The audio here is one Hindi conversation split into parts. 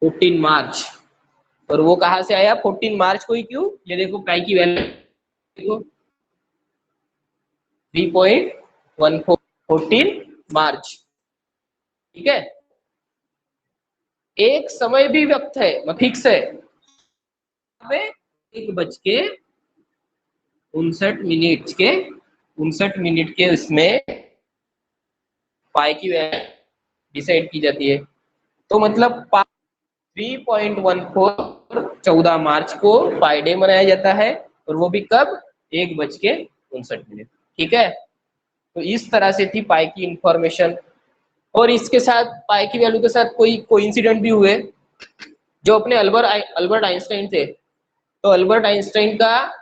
14 मार्च। और वो कहाँ से आया 14 मार्च को ही? क्यों? ये देखो पाई की वैल्यू देखो 3.14 14 मार्च। ठीक है, एक समय भी व्यक्त है, फिक्स है, 1:59 के उसमें पाई की वैल्यू डिसाइड की जाती है। तो मतलब 3.14 14 मार्च को पाई डे मनाया जाता है, और वो भी कब? 1:59। ठीक है, तो इस तरह से थी पाई की इंफॉर्मेशन। और इसके साथ पाई की वैल्यू के साथ कोई कोइंसिडेंट भी हुए। जो अपने अल्बर्ट आइंस्टाइन थे, तो अल्बर्ट आइंस्टाइन का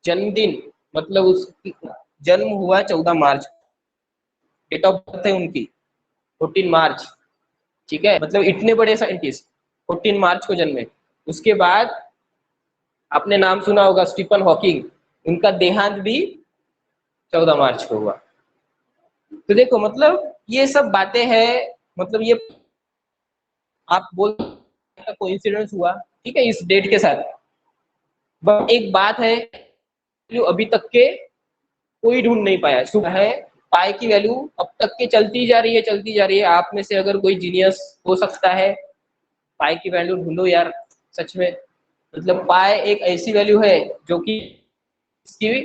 जन्मदिन, मतलब उस जन्म हुआ 14 मार्च, डेट ऑफ बर्थ है उनकी 14 मार्च। ठीक है, मतलब इतने बड़े साइंटिस्ट 14 मार्च को जन्मे। उसके बाद आपने नाम सुना होगा स्टीफन हॉकिंग, उनका देहांत भी 14 मार्च को हुआ। तो देखो मतलब ये सब बातें हैं, मतलब ये आप बोल कोइंसिडेंस हुआ, ठीक है, इस डेट के साथ। बट एक बात है जो अभी तक के कोई ढूंढ नहीं पाया, सुबह है पाई की वैल्यू अब तक के चलती जा रही है, चलती जा रही है। आप में से अगर कोई जीनियस हो सकता है, पाई की वैल्यू ढूंढो यार, सच में। मतलब पाई एक ऐसी वैल्यू है जो कि इसकी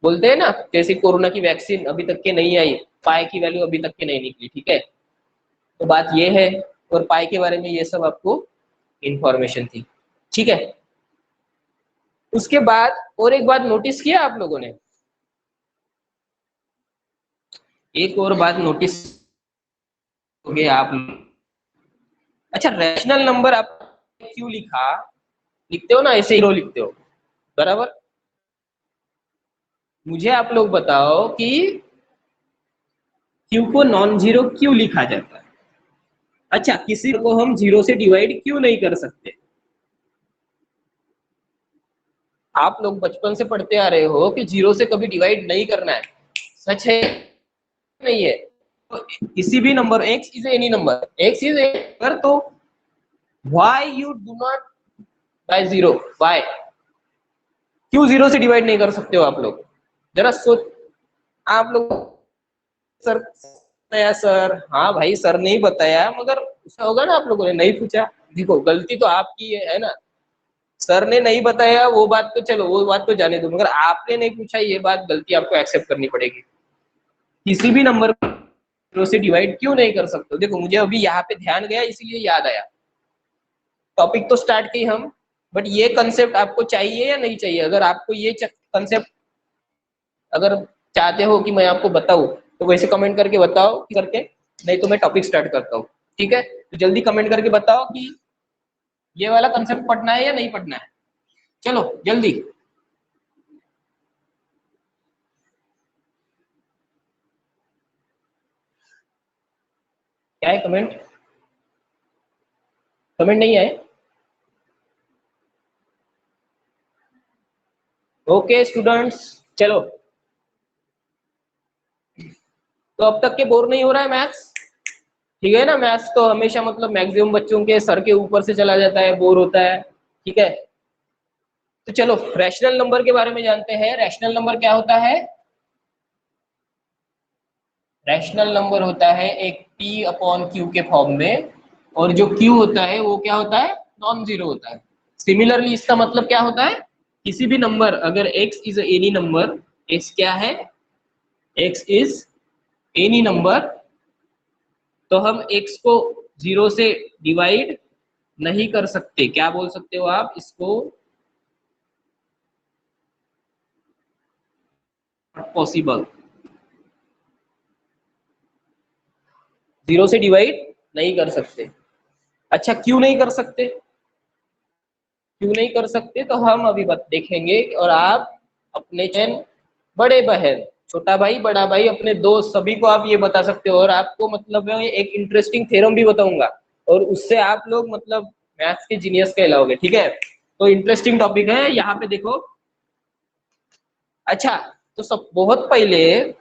बोलते हैं ना, जैसे कोरोना की वैक्सीन अभी तक के नहीं आई, पाई की वैल्यू अभी तक के नहीं निकली। ठीक है, तो बात ये है, और पाई के बारे में ये सब आपको इंफॉर्मेशन थी। ठीक है, उसके बाद और एक बात नोटिस किया आप लोगों ने, एक और बात नोटिस हो गया आप। अच्छा, रैशनल नंबर आप क्यों लिखा? लिखते हो ना ऐसे हीरो लिखते हो, बराबर। मुझे आप लोग बताओ कि क्यू को नॉन जीरो क्यों लिखा जाता है? अच्छा, किसी को हम जीरो से डिवाइड क्यों नहीं कर सकते? आप लोग बचपन से पढ़ते आ रहे हो कि जीरो से कभी डिवाइड नहीं करना है, सच है नहीं है? तो किसी भी number, x is any number, x is number, तो why you do not by zero? Why? क्यों जीरो से डिवाइड नहीं कर सकते हो आप लोग? जरा सोच। आप लोग सर बताया सर, हाँ भाई सर ने ही बताया, मगर ऐसा होगा ना आप लोगों ने नहीं पूछा। देखो गलती तो आपकी है ना। सर ने नहीं बताया वो बात तो चलो, वो बात तो जाने दो, मगर आपने नहीं पूछा, ये बात गलती आपको एक्सेप्ट करनी पड़ेगी। किसी भी नंबर को जीरो से डिवाइड क्यों नहीं कर सकते? देखो मुझे अभी यहाँ पे ध्यान गया इसलिए याद आया। टॉपिक तो स्टार्ट की हम, बट ये कंसेप्ट आपको चाहिए या नहीं चाहिए? अगर आपको ये कंसेप्ट अगर चाहते हो कि मैं आपको बताऊं, तो वैसे कमेंट करके बताओ करके, नहीं तो मैं टॉपिक स्टार्ट करता हूँ। ठीक है, तो जल्दी कमेंट करके बताओ कि ये वाला कंसेप्ट पढ़ना है या नहीं पढ़ना है। चलो जल्दी। क्या है कमेंट? कमेंट नहीं आए? ओके स्टूडेंट्स, चलो। तो अब तक के बोर नहीं हो रहा है मैथ्स? ठीक है ना, मैथ्स तो हमेशा मतलब मैक्सिमम बच्चों के सर के ऊपर से चला जाता है, बोर होता है। ठीक है, तो चलो रैशनल नंबर के बारे में जानते हैं। रैशनल नंबर क्या होता है? रैशनल नंबर होता है एक p अपॉन क्यू के फॉर्म में, और जो q होता है वो क्या होता है? नॉन जीरो होता है। सिमिलरली इसका मतलब क्या होता है? किसी भी नंबर, अगर x is any number, x क्या है? x इज एनी नंबर, तो हम x को जीरो से डिवाइड नहीं कर सकते। क्या बोल सकते हो आप इसको? पॉसिबल, जीरो से डिवाइड नहीं कर सकते। अच्छा क्यों नहीं कर सकते? क्यों नहीं कर सकते तो हम अभी देखेंगे। और आप अपने चैन, बड़े बहन, छोटा भाई, बड़ा भाई, अपने दोस्त, सभी को आप ये बता सकते हो। और आपको मतलब एक इंटरेस्टिंग थ्योरम भी बताऊंगा, और उससे आप लोग मतलब मैथ्स के जीनियस कहलाओगे। ठीक है, तो इंटरेस्टिंग टॉपिक है, यहाँ पे देखो। अच्छा, तो सब बहुत पहले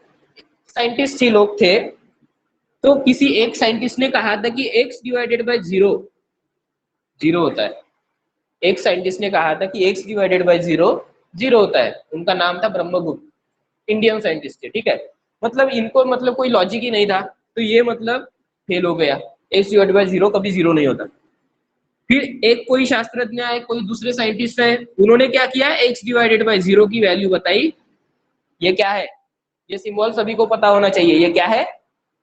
साइंटिस्ट ही लोग थे, तो किसी एक साइंटिस्ट ने कहा था कि x divided by zero zero होता है। एक साइंटिस्ट ने कहा था कि x divided by zero zero होता है, उनका नाम था ब्रह्मगुप्त, इंडियन साइंटिस्ट थे, ठीक है। मतलब इनको मतलब कोई लॉजिक ही नहीं था, तो ये मतलब फेल हो गया, x डिवाइडेड बाय जीरो कभी जीरो नहीं होता। फिर एक कोई शास्त्रज्ञ है, कोई दूसरे साइंटिस्ट है, उन्होंने क्या किया, x डिवाइडेड बाय जीरो की वैल्यू बताई, ये क्या है, ये सिंबल सभी को पता होना चाहिए, ये क्या है,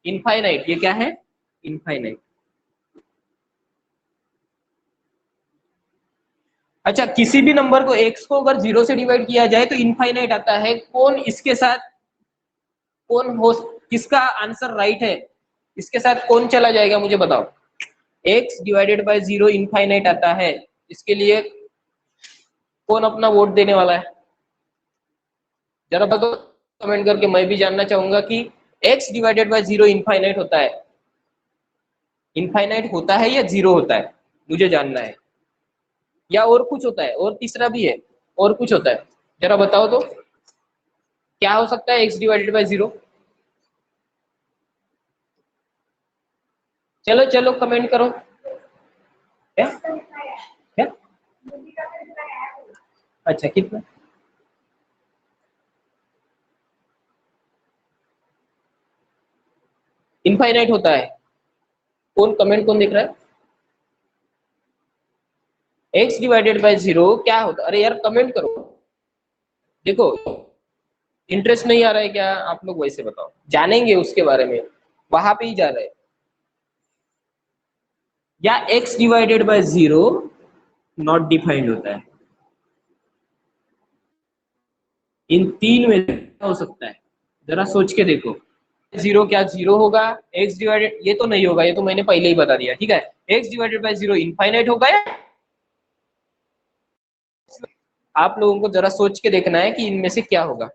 इनफाइनाइट, ये क्या है, इनफाइनाइट। अच्छा, किसी भी नंबर को x को अगर जीरो से डिवाइड किया जाए तो इनफाइनाइट आता है, कौन इसके साथ, कौन हो, किसका आंसर राइट है, इसके साथ कौन चला जाएगा मुझे बताओ। x divided by zero infinite आता है, इसके लिए कौन अपना वोट देने वाला है, जरा बताओ कमेंट करके, मैं भी जानना चाहूंगा कि x divided by zero infinite होता है, इनफाइनाइट होता है या जीरो होता है, मुझे जानना है, या और कुछ होता है, और तीसरा भी है, और कुछ होता है, जरा बताओ तो क्या हो सकता है x डिवाइडेड बाय जीरो। चलो चलो कमेंट करो। क्या क्या, अच्छा कितना, इनफाइनाइट होता है, कौन कमेंट कौन देख रहा है, x डिवाइडेड बाय जीरो क्या होता है, अरे यार कमेंट करो, देखो इंटरेस्ट नहीं आ रहा है क्या आप लोग, वैसे बताओ, जानेंगे उसके बारे में, वहां पे ही जा रहे हैं। या x divided by zero not defined होता है, इन तीन में क्या हो सकता है, जरा सोच के देखो। जीरो क्या जीरो होगा, x डिवाइडेड, ये तो नहीं होगा, ये तो मैंने पहले ही बता दिया, ठीक है। x divided by zero infinite होगा या, आप लोगों को जरा सोच के देखना है कि इनमें से क्या होगा।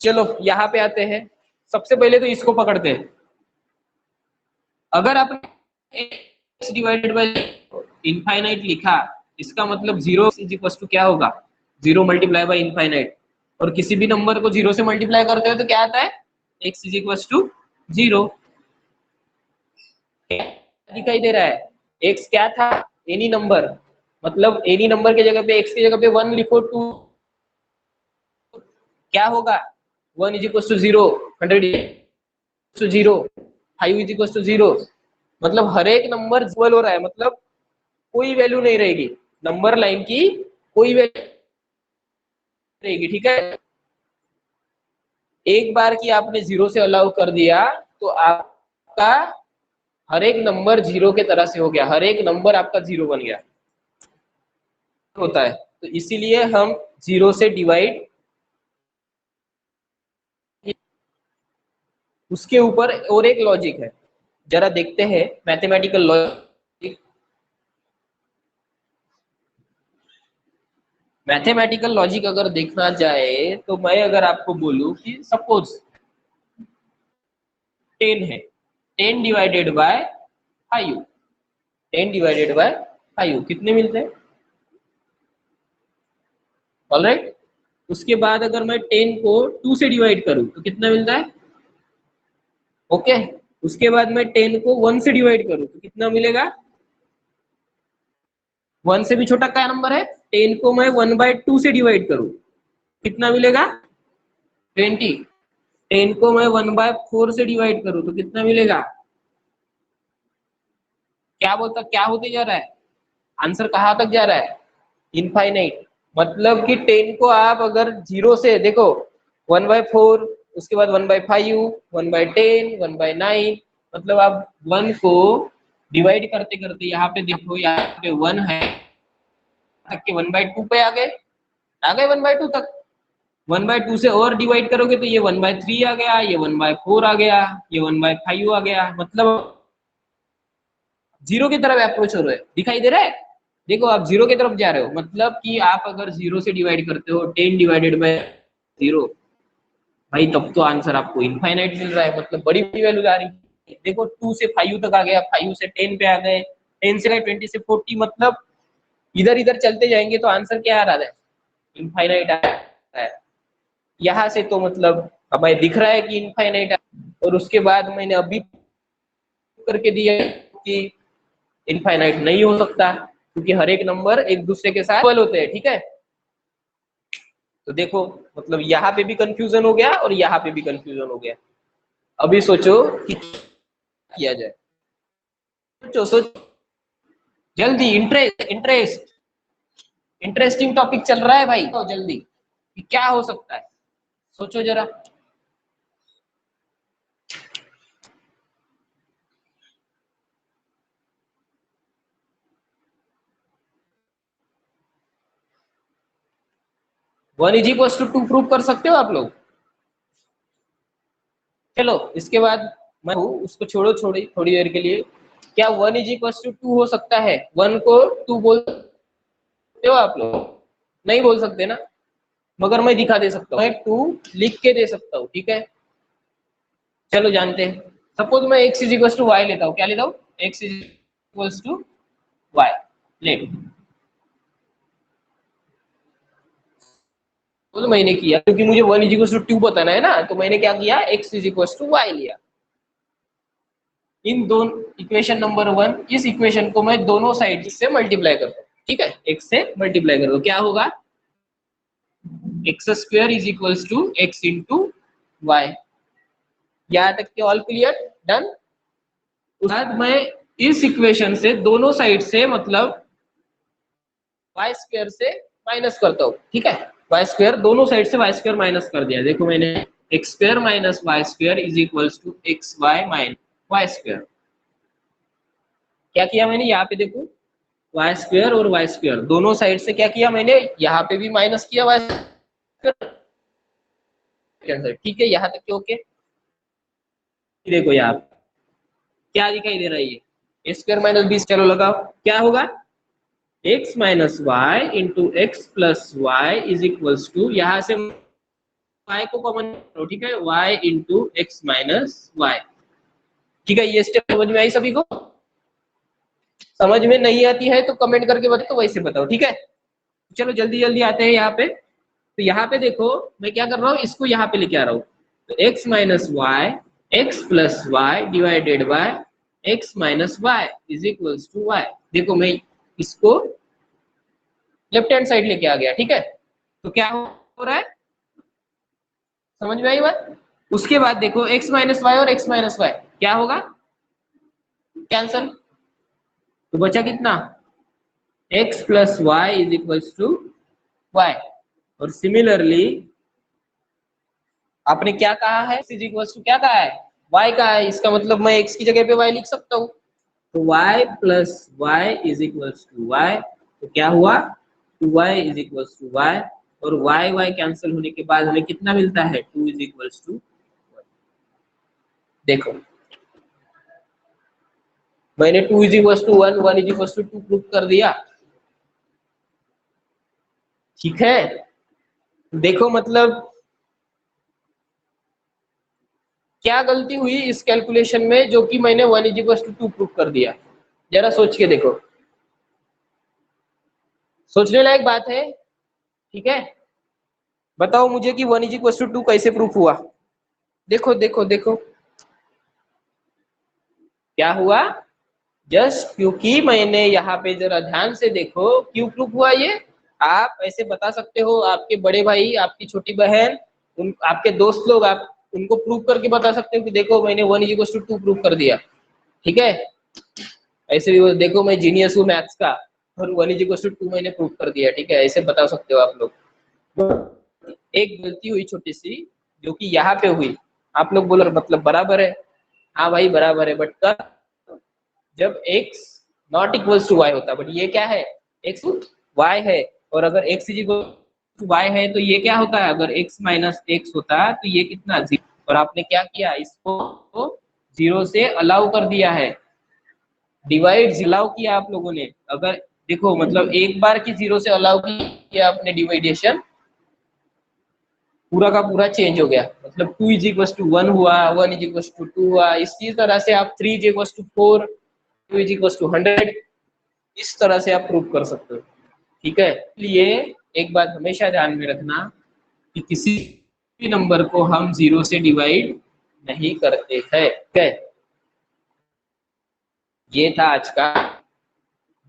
चलो यहाँ पे आते हैं, सबसे पहले तो इसको पकड़ते हैं, अगर आपने x डिवाइडेड बाय इनफाइनाइट लिखा, इसका मतलब जीरो इज इक्वल टू क्या होगा, जीरो मल्टीप्लाई बाय इनफाइनाइट, और किसी भी नंबर को जीरो से मल्टीप्लाई करते हो तो क्या आता है, x is equal to zero. दिखाई दे रहा है, x क्या था, एनी नंबर, मतलब एनी नंबर के जगह पे x की जगह पे वन लिखो, टू क्या होगा, one is equal to zero, hundred to zero, five is equal to zero, मतलब हर एक नंबर इक्वल हो रहा है, मतलब कोई वैल्यू नहीं रहेगी, नंबर लाइन की कोई वैल्यू रहेगी, ठीक है। एक बार की आपने जीरो से अलाउ कर दिया तो आपका हर एक नंबर जीरो के तरह से हो गया, हर एक नंबर आपका जीरो बन गया होता है, तो इसीलिए हम जीरो से डिवाइड, उसके ऊपर और एक लॉजिक है, जरा देखते हैं मैथमेटिकल लॉजिक। मैथमेटिकल लॉजिक अगर देखना जाए तो मैं अगर आपको बोलूं कि सपोज 10 है, 10 डिवाइडेड बाय 5, 10 डिवाइडेड बाय 5 कितने मिलते हैं, ऑलराइट। उसके बाद अगर मैं 10 को 2 से डिवाइड करूं तो कितना मिलता है, ओके। उसके बाद मैं 10 को 1 से डिवाइड करूं तो कितना मिलेगा, 1 से भी छोटा क्या नंबर है, 10 को मैं 1/2 से डिवाइड करूं कितना मिलेगा, 20। 10 को मैं 1/4 से डिवाइड करूं तो कितना मिलेगा, क्या बोलता, क्या होते जा रहा है, आंसर कहाँ तक जा रहा है, इनफाइनाइट। मतलब कि 10 को आप अगर जीरो से देखो, 1/4, उसके बाद 1/5, 1/10, 1/9, मतलब आप 1 को डिवाइड करते करते यहाँ पे देखो, यहाँ पे 1 है, तक के 1/2 पे आ गए 1/2 तक, 1/2 से और डिवाइड करोगे तो ये 1/3 आ गया, ये 1/4 आ गया, ये 1/5 आ गया, मतलब जीरो की तरफ अप्रोच हो रहे हो, दिखाई दे रहा है, देखो आप जीरो की तरफ जा रहे हो, मतलब कि आप अगर जीरो से डिवाइड करते हो 10 डिवाइडेड बाय जीरो, भाई तब तो आंसर आपको इनफाइनाइट मिल रहा है, मतलब बड़ी बड़ी वैल्यू आ रही है, देखो 2 से 5 तक आ गया, 5 से 10 पे आ गए, 10 से 20 से 40, मतलब इधर इधर चलते जाएंगे तो आंसर क्या आ रहा है, इनफाइनाइट आ रहा है। यहाँ से तो मतलब हमें दिख रहा है कि इनफाइनाइट, और उसके बाद मैंने अभी करके दिया कि इनफाइनाइट नहीं हो सकता, क्योंकि हर एक नंबर एक दूसरे के साथ इक्वल होते हैं, ठीक है। तो देखो मतलब यहाँ पे भी कंफ्यूजन हो गया और यहाँ पे भी कंफ्यूजन हो गया। अभी सोचो कि किया जाए, सोचो सोचो जल्दी। इंटरेस्ट इंटरेस्ट इंटरेस्टिंग टॉपिक चल रहा है भाई, तो जल्दी कि क्या हो सकता है, सोचो जरा। One is equal to 2 prove कर सकते हो आप लोग? चलो इसके बाद मैं उसको छोड़ो, छोड़ी थोड़ी देर के लिए। क्या वन इज इक्वल टू 2 हो सकता है? वन को 2 बोल सकते हो आप लोग? नहीं बोल सकते ना, मगर मैं दिखा दे सकता हूँ, मैं 2 लिख के दे सकता हूँ, ठीक है। चलो जानते हैं। सपोज मैं x is equal to Y लेता हूँ, क्या लेता हूँ? x is equal to Y let. तो मैंने किया क्योंकि मुझे वन इज इक्वल टू 2 बताना है ना, तो मैंने क्या किया, x is equal to Y लिया। इन दोनों इक्वेशन नंबर 1, इस इक्वेशन को मैं दोनों साइड से मल्टीप्लाई करता हूँ, ठीक है। x से मल्टीप्लाई कर दो, क्या होगा? X square is equal to X into Y. यहाँ तक के ऑल क्लियर, डन। उसके बाद मैं इस इक्वेशन से दोनों साइड से मतलब वाई स्क्वायर से माइनस करता हूँ, ठीक है। वाई स्क्वायर दोनों साइड से वाई स्क्वायर माइनस कर दिया, देखो मैंने X square minus Y square is equal to X Y minus Y square. क्या किया मैंने यहाँ पे, देखो वाई स्क्वायर और वाई स्क्वायर दोनों साइड से क्या किया मैंने, यहाँ पे भी माइनस किया वाई स्क्वायर, ठीक है। यहाँ तक के ओके। देखो यहाँ क्या दिखाई दे रहा है, ये ए स्क्वायर माइनस बी, चलो लगाओ क्या होगा, x minus Y into X plus Y is equal to, यहाँ से y को कॉमन करो, ठीक है, y into X minus Y, ठीक है। ये स्टेप समझ में आई सभी को? समझ में नहीं आती है तो कमेंट करके बताओ, तो वैसे बताओ, ठीक है। चलो जल्दी जल्दी आते हैं यहाँ पे। तो यहाँ पे देखो मैं क्या कर रहा हूँ, इसको यहाँ पे लेके आ रहा हूँ। तो x minus y x plus y divided by x minus y is equal to y. देखो मैं इसको लेफ्ट हैंड साइड लेके आ गया, ठीक है। तो क्या हो रहा है, समझ में आई बात? उसके बाद देखो x माइनस वाई और x माइनस वाई क्या होगा, कैंसल। तो बचा कितना, x plus Y is equal to y. और सिमिलरली आपने क्या कहा है, इज इक्वल टू क्या कहा है, y का है, इसका मतलब मैं x की जगह पे y लिख सकता हूँ। तो y plus Y is equal to y, तो क्या हुआ, 2y is equal to y. और y कैंसिल होने के बाद हमें कितना मिलता है, 2 इज इक्वल टू। देखो मैंने 2 is equal to 1, 1 is equal to 2 prove कर दिया, ठीक है। देखो मतलब क्या गलती हुई इस कैलकुलेशन में, जो कि मैंने 1 इज इक्वल टू 2 प्रूव कर दिया। जरा सोच के देखो, सोचने लायक बात है, ठीक है। बताओ मुझे कि 1 इज इक्वल टू 2 कैसे प्रूफ हुआ। देखो देखो देखो क्या हुआ, जस्ट क्योंकि मैंने यहाँ पे जरा ध्यान से देखो क्यों प्रूफ हुआ ये। आप ऐसे बता सकते हो, आपके बड़े भाई, आपकी छोटी बहन, उन आपके दोस्त लोग, आप उनको प्रूव करके बता सकते हो कि देखो मैंने 1 इज इक्वल टू 2 प्रूव कर दिया, ठीक है। ऐसे भी देखो मैं जीनियस हूँ मैथ्स का, और 1 इज इक्वल टू 2 मैंने प्रूव कर दिया, ठीक है। ऐसे बता सकते हो आप लोग। एक गलती हुई छोटी सी, जो कि यहाँ पे हुई, आप लोग बोलो मतलब बराबर है, हाँ भाई बराबर है, बट कब, जब x not equals to y होता। बट ये क्या है, x y है, और अगर x is equal to y है तो ये क्या होता है, अगर x माइनस एक्स होता तो ये कितना 0। और आपने क्या किया, इसको 0 से अलाउ कर दिया है, डिवाइड अलाउ किया आप लोगों ने। अगर देखो मतलब एक बार की 0 से अलाउ किया आपने डिवाइडेशन, पूरा का पूरा चेंज हो गया। मतलब 2 इज इक्वल टू 1 हुआ, 1 इज इक्वल टू 2 हुआ, इसी तरह से आप 3 is equal to 4, 2 is equal to 100, इस तरह से आप प्रूव कर सकते हो, ठीक है। इसलिए एक बात हमेशा ध्यान में रखना कि किसी भी नंबर को हम 0 से डिवाइड नहीं करते हैं, ठीक है। ये था आज का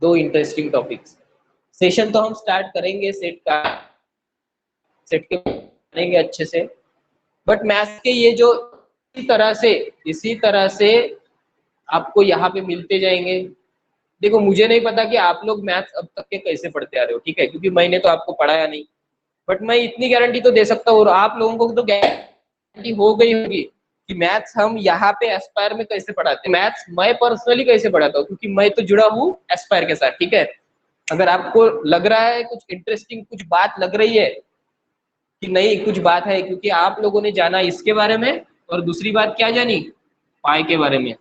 दो इंटरेस्टिंग टॉपिक्स। सेशन तो हम स्टार्ट करेंगे सेट के करेंगे अच्छे से, बट मैथ्स के ये जो इसी तरह से आपको यहाँ पे मिलते जाएंगे। देखो मुझे नहीं पता कि आप लोग मैथ्स अब तक के कैसे पढ़ते आ रहे हो, ठीक है, क्योंकि मैंने तो आपको पढ़ाया नहीं, बट मैं इतनी गारंटी तो दे सकता हूँ और आप लोगों को तो गारंटी हो गई होगी कि मैथ्स हम यहाँ पे एस्पायर में कैसे पढ़ाते हैं। मैथ्स मैं पर्सनली कैसे पढ़ाता हूँ, क्योंकि मैं तो जुड़ा हूँ एस्पायर के साथ, ठीक है। अगर आपको लग रहा है कुछ इंटरेस्टिंग, कुछ बात लग रही है कि नहीं कुछ बात है, क्योंकि आप लोगों ने जाना इसके बारे में, और दूसरी बात क्या जानी, पाई के बारे में,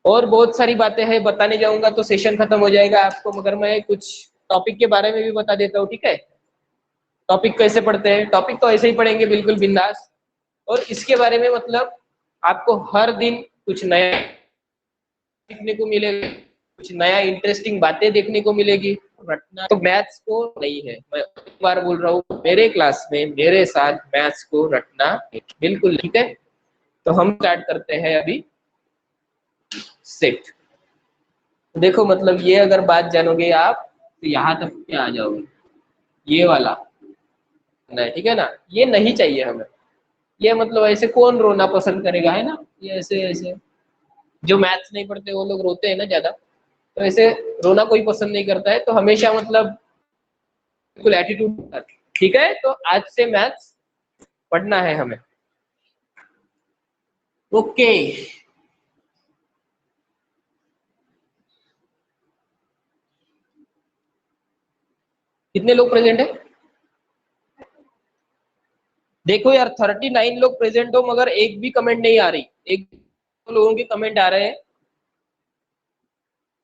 और बहुत सारी बातें हैं, बताने जाऊंगा तो सेशन खत्म हो जाएगा आपको, मगर मैं कुछ टॉपिक के बारे में भी बता देता हूँ, ठीक है। टॉपिक कैसे पढ़ते हैं, टॉपिक तो ऐसे ही पढ़ेंगे बिल्कुल बिंदास, और इसके बारे में मतलब आपको हर दिन कुछ नया सीखने को मिलेगा, कुछ नया इंटरेस्टिंग बातें देखने को मिलेगी। रटना तो मैथ्स को नहीं है, मैं एक बार बोल रहा हूँ, मेरे क्लास में मेरे साथ मैथ्स को रटना बिल्कुल, ठीक है। तो हम स्टार्ट करते हैं अभी सेट। देखो मतलब ये अगर बात जानोगे आप तो यहाँ तक के आ जाओगे, ये वाला नहीं, ठीक है ना, ये नहीं चाहिए हमें। ये मतलब ऐसे कौन रोना पसंद करेगा, है ना, ये ऐसे ऐसे जो मैथ्स नहीं पढ़ते वो लोग रोते हैं ना ज्यादा, तो ऐसे रोना कोई पसंद नहीं करता है, तो हमेशा मतलब बिल्कुल एटीट्यूड, ठीक है। तो आज से मैथ्स पढ़ना है हमें, ओके। कितने लोग प्रेजेंट है, देखो यार 39 लोग प्रेजेंट हो मगर एक भी कमेंट नहीं आ रही, एक लोगों के कमेंट आ रहे हैं।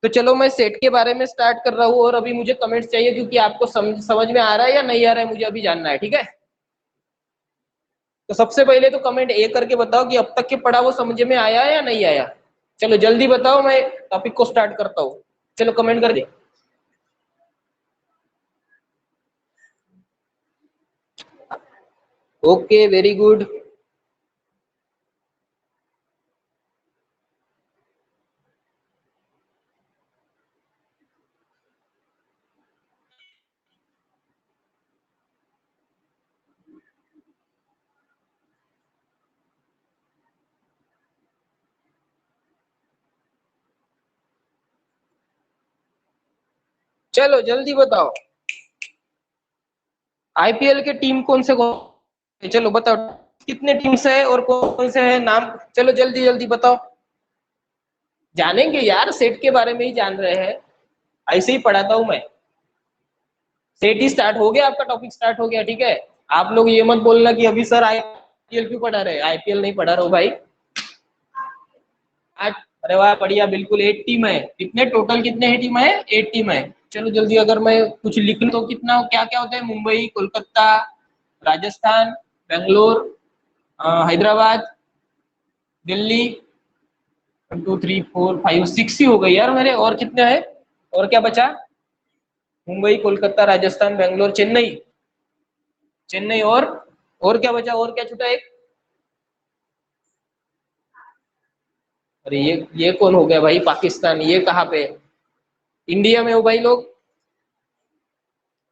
तो चलो मैं सेट के बारे में स्टार्ट कर रहा हूँ, और अभी मुझे कमेंट्स चाहिए, क्योंकि आपको समझ में आ रहा है या नहीं आ रहा है मुझे अभी जानना है, ठीक है। तो सबसे पहले तो कमेंट ए करके बताओ कि अब तक के पढ़ा वो समझ में आया या नहीं आया। चलो जल्दी बताओ, मैं टॉपिक को स्टार्ट करता हूँ, चलो कमेंट कर दे। Okay very good. चलो जल्दी बताओ, आईपीएल के टीम कौन, चलो बताओ कितने टीम्स है और कौन से है नाम, चलो जल्दी जल्दी बताओ। जानेंगे यार, सेट के बारे में ही जान रहे हैं, ऐसे ही पढ़ाता हूं मैं। सेट ही स्टार्ट हो गया, आपका टॉपिक स्टार्ट हो गया, ठीक है। आप लोग ये मत बोलना कि अभी सर आईपीएल क्यों पढ़ा रहे, आईपीएल नहीं पढ़ा रहा हूँ भाई। आज अरे वाह बढ़िया, बिल्कुल 8 टीम है, कितने टोटल कितने है टीम है, 8 टीम है। चलो जल्दी, अगर मैं कुछ लिख लूं तो कितना क्या क्या होता है, मुंबई, कोलकाता, राजस्थान, बेंगलोर, हैदराबाद, दिल्ली, 1 2 3 4 5 6 ही हो गई यार मेरे, और कितने हैं, और क्या बचा, मुंबई, कोलकाता, राजस्थान, बेंगलोर, चेन्नई, चेन्नई, और क्या बचा, और क्या छूटा एक, अरे ये कौन हो गया भाई, पाकिस्तान, ये कहाँ पे, इंडिया में हो भाई लोग,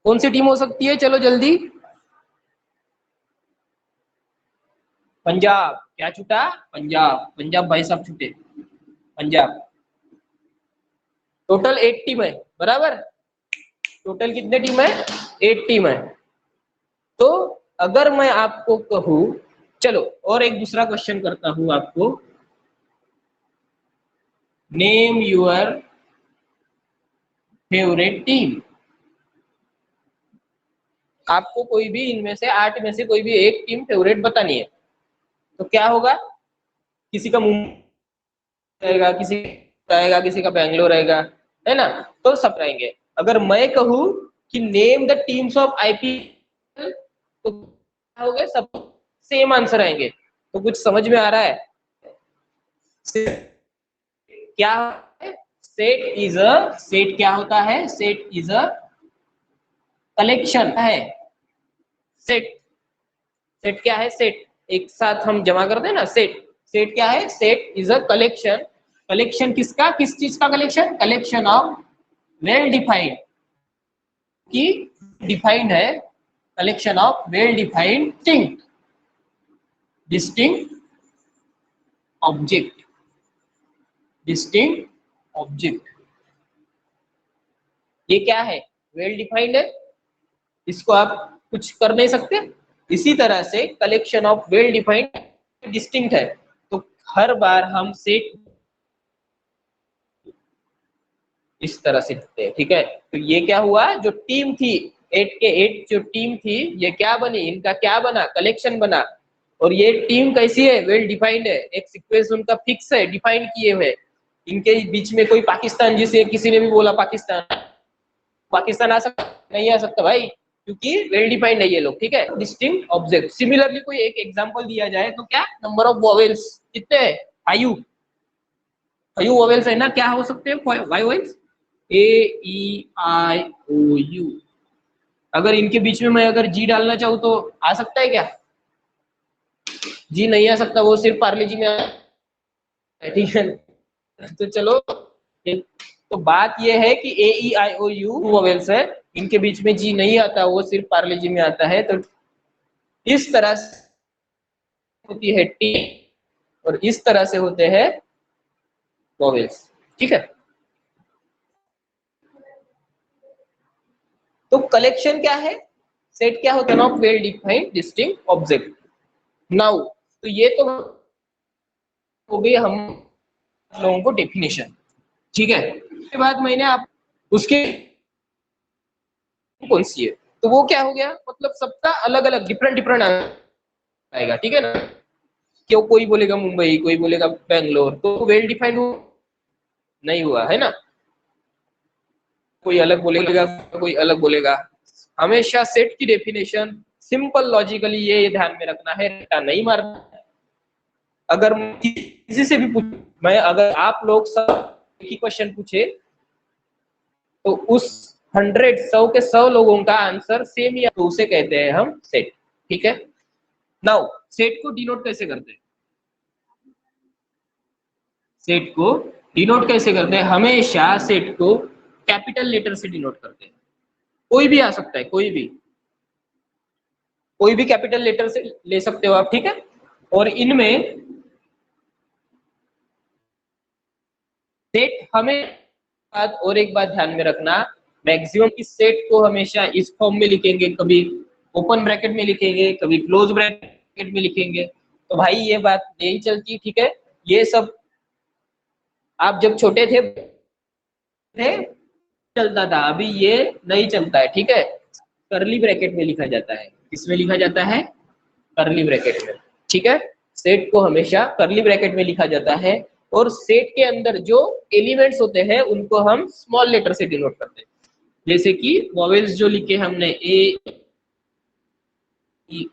कौन सी टीम हो सकती है, चलो जल्दी। पंजाब, क्या छूटा, पंजाब, पंजाब भाई साहब छूटे, पंजाब। टोटल 8 टीम है, बराबर, टोटल कितने टीम है, 8 टीम है। तो अगर मैं आपको कहूं, चलो और एक दूसरा क्वेश्चन करता हूं आपको, नेम यूर फेवरेट टीम। आपको कोई भी इनमें से 8 में से कोई भी एक टीम फेवरेट बतानी है, तो क्या होगा, किसी का मुंबई रहेगा, किसी का रहेगा, किसी का बेंगलोर रहेगा, है ना, तो सब रहेंगे। अगर मैं कहूं कि name the teams of IPL, तो क्या हो गए, सब सेम आंसर आएंगे, तो कुछ समझ में आ रहा है, क्या है, सेट क्या होता है, सेट इज अ कलेक्शन है, सेट, सेट क्या है, सेट एक साथ हम जमा करते हैं ना, सेट, सेट क्या है, set is a collection collection किसका, किस चीज का collection, collection of well defined की डिफाइंड है, collection of well defined distinct object, distinct object. ये क्या है, वेल डिफाइंड है, इसको आप कुछ कर नहीं सकते। इसी तरह से collection of well defined distinct है, तो हर बार हम सेट इस तरह से लिखते हैं, ठीक है। तो ये क्या हुआ, जो टीम थी 8 के 8 जो टीम थी, ये क्या बनी, इनका क्या बना, कलेक्शन बना। और ये टीम कैसी है, वेल डिफाइंड है, एक सीक्वेंस उनका फिक्स है, डिफाइंड किए हुए। इनके बीच में कोई पाकिस्तान, जिसे किसी ने भी बोला पाकिस्तान, पाकिस्तान आ सकता नहीं, आ सकता भाई, क्योंकि वेल डिफाइंड है ये लोग, ठीक है। Distinct object. सिमिलरली कोई एक एग्जांपल दिया जाए तो क्या, नंबर ऑफ वोवेल्स कितने हैं, 5 5 वोवेल्स है ना, क्या हो सकते हैं vowels, A E I O you. अगर इनके बीच में मैं अगर जी डालना चाहूँ तो आ सकता है क्या, जी नहीं आ सकता, वो सिर्फ पार्ले जी में है, ठीक है। तो चलो, तो बात ये है कि ए E I O you vowels है, इनके बीच में जी नहीं आता, वो सिर्फ पार्ले जी में आता है। तो इस तरह से होती है टी, और इस तरह से होते हैं वोवेल्स, ठीक है। तो कलेक्शन क्या है, सेट क्या होता है, not well defined distinct object. Now तो ये तो हो गई हम लोगों को डेफिनेशन, ठीक है। उसके बाद मैंने आप उसके कौन सी है, तो वो क्या हो गया, मतलब सबका अलग अलग डिफरेंट डिफरेंट आएगा, ठीक है ना। क्यों, कोई बोलेगा मुंबई, कोई बोलेगा बेंगलोर, तो वेल डिफाइंड नहीं हुआ है ना, कोई अलग बोलेगा, कोई अलग बोलेगा। हमेशा सेट की डेफिनेशन सिंपल लॉजिकली ये ध्यान में रखना है, रट्टा नहीं मारना है। अगर किसी से भी पूछ, मैं अगर आप लोग सब एक ही क्वेश्चन पूछे तो उस 100 लोगों का आंसर सेम या तो उसे कहते हैं हम सेट, ठीक है। नाउ सेट को डिनोट कैसे करते हैं, सेट को डिनोट कैसे करते हैं, हमेशा सेट को कैपिटल लेटर से डिनोट करते हैं। कोई भी आ सकता है, कोई भी कैपिटल लेटर से ले सकते हो आप, ठीक है। और इनमें सेट हमें बात, और एक बात ध्यान में रखना, मैक्सिमम इस सेट को हमेशा इस फॉर्म में लिखेंगे, कभी ओपन ब्रैकेट में लिखेंगे, कभी क्लोज ब्रैकेट में लिखेंगे। तो भाई ये बात नहीं चलती, ठीक है। ये सब आप जब छोटे थे चलता था, अभी ये नहीं चलता है, ठीक है। करली ब्रैकेट में लिखा जाता है, किसमें लिखा जाता है, करली ब्रैकेट में, ठीक है। सेट को हमेशा करली ब्रैकेट में लिखा जाता है, और सेट के अंदर जो एलिमेंट्स होते हैं उनको हम स्मॉल लेटर से डिनोट करते हैं। जैसे कि वॉवेल्स जो लिखे हमने ए ई,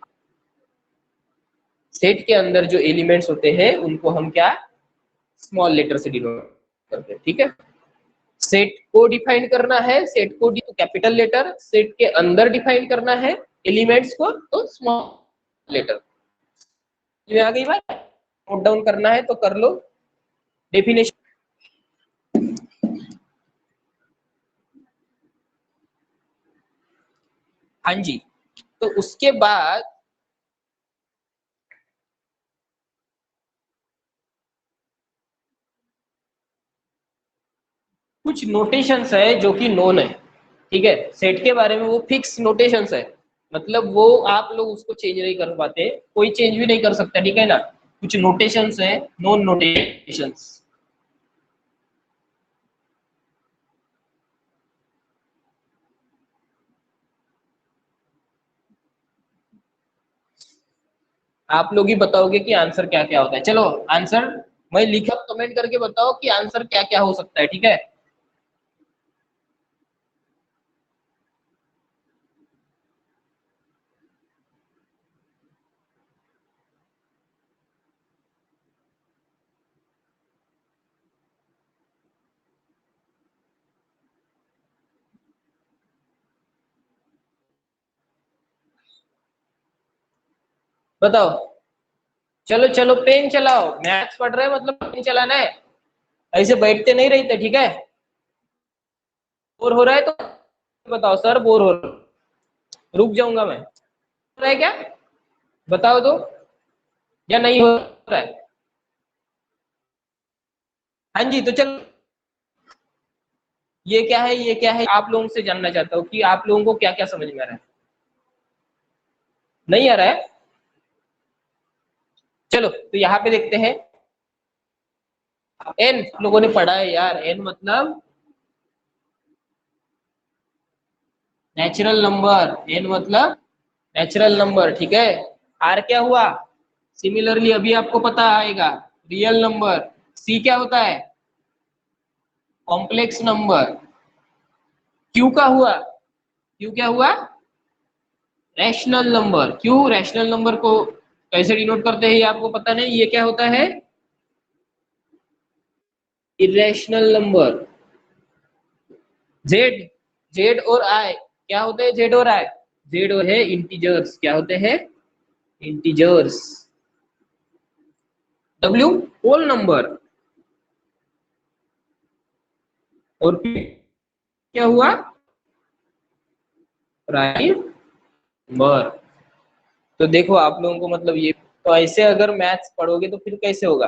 सेट के अंदर जो एलिमेंट्स होते हैं उनको हम क्या, स्मॉल लेटर से डिनोट करते हैं, ठीक है। सेट को डिफाइन करना है, सेट को तो कैपिटल लेटर, सेट के अंदर डिफाइन करना है एलिमेंट्स को तो स्मॉल लेटर। ये आ गई बात, नोट डाउन करना है तो कर लो डेफिनेशन। हाँ जी, तो उसके बाद कुछ नोटेशंस है जो कि नोन है, ठीक है। सेट के बारे में वो फिक्स नोटेशंस है, मतलब वो आप लोग उसको चेंज नहीं कर पाते, कोई चेंज भी नहीं कर सकता, ठीक है ना। कुछ नोटेशंस है, नोन नोटेशंस। आप लोग ही बताओगे कि आंसर क्या क्या होता है। चलो आंसर मैं लिखा, कमेंट करके बताओ कि आंसर क्या क्या हो सकता है, ठीक है। बताओ, चलो चलो पेन चलाओ, मैथ्स पढ़ रहे हैं मतलब पेन चलाना है। ऐसे बैठते नहीं रहते, ठीक है। बोर हो रहा है तो बताओ सर, बोर हो रहा है, रुक जाऊंगा मैं। हो रहा है क्या, बताओ तो, या नहीं हो रहा है? हाँ जी, तो चल, ये क्या है, ये क्या है, आप लोगों से जानना चाहता हूँ कि आप लोगों को क्या क्या समझ में आ रहा है। नहीं आ रहा है? चलो तो यहाँ पे देखते हैं। एन लोगों ने पढ़ा है यार, एन मतलब नेचुरल नंबर, एन मतलब नेचुरल नंबर, ठीक है। आर क्या हुआ, सिमिलरली अभी आपको पता आएगा, रियल नंबर। सी क्या होता है, कॉम्प्लेक्स नंबर। क्यू का हुआ, क्यू क्या हुआ, रैशनल नंबर। क्यों, रैशनल नंबर को कैसे डिनोट करते हैं ये आपको पता नहीं, ये क्या होता है, इरेशनल नंबर। जेड, जेड और आई क्या होते हैं, जेड और आई, जेड और है इंटीजर्स, क्या होते हैं, इंटीजर्स। डब्ल्यू होल नंबर, और क्या हुआ, प्राइम नंबर। तो देखो आप लोगों को मतलब ये, तो ऐसे अगर मैथ्स पढ़ोगे तो फिर कैसे होगा,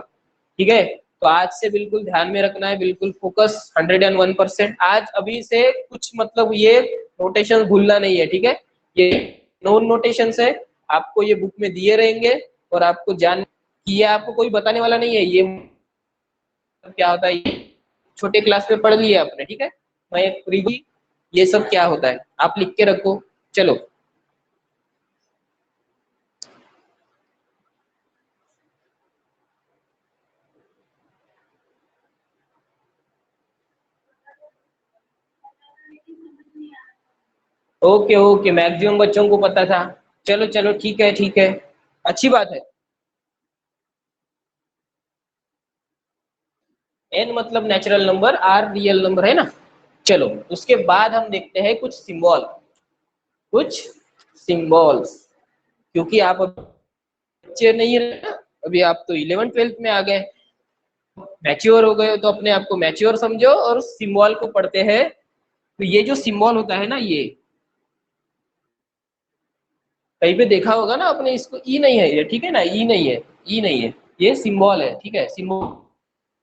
ठीक है। तो आज से बिल्कुल ध्यान में रखना है, बिल्कुल फोकस 101%। आज अभी से कुछ मतलब ये नोटेशन भूलना नहीं है, ठीक है। ये नोन नोटेशंस है, आपको ये बुक में दिए रहेंगे, और आपको जान कि ये आपको कोई बताने वाला नहीं है, ये क्या होता है, ये छोटे क्लास में पढ़ लिया आपने, ठीक है। मैं एक फ्री, ये सब क्या होता है आप लिख के रखो। चलो, ओके ओके, मैक्सिमम बच्चों को पता था। चलो चलो, ठीक है ठीक है, अच्छी बात है। एन मतलब natural number, R real number है ना। चलो, उसके बाद हम देखते हैं कुछ सिंबल, कुछ सिंबल्स। क्योंकि आप बच्चे नहीं रहे ना, अभी आप तो 11th 12th में आ गए, मैच्योर हो गए, तो अपने आप को मैच्योर समझो और सिंबल को पढ़ते हैं। तो ये जो सिंबल होता है ना, ये कहीं पे देखा होगा ना आपने, इसको ई नहीं है ये, ठीक है ना, ई नहीं है, ई नहीं है, ये सिंबल है, ठीक है, सिंबल।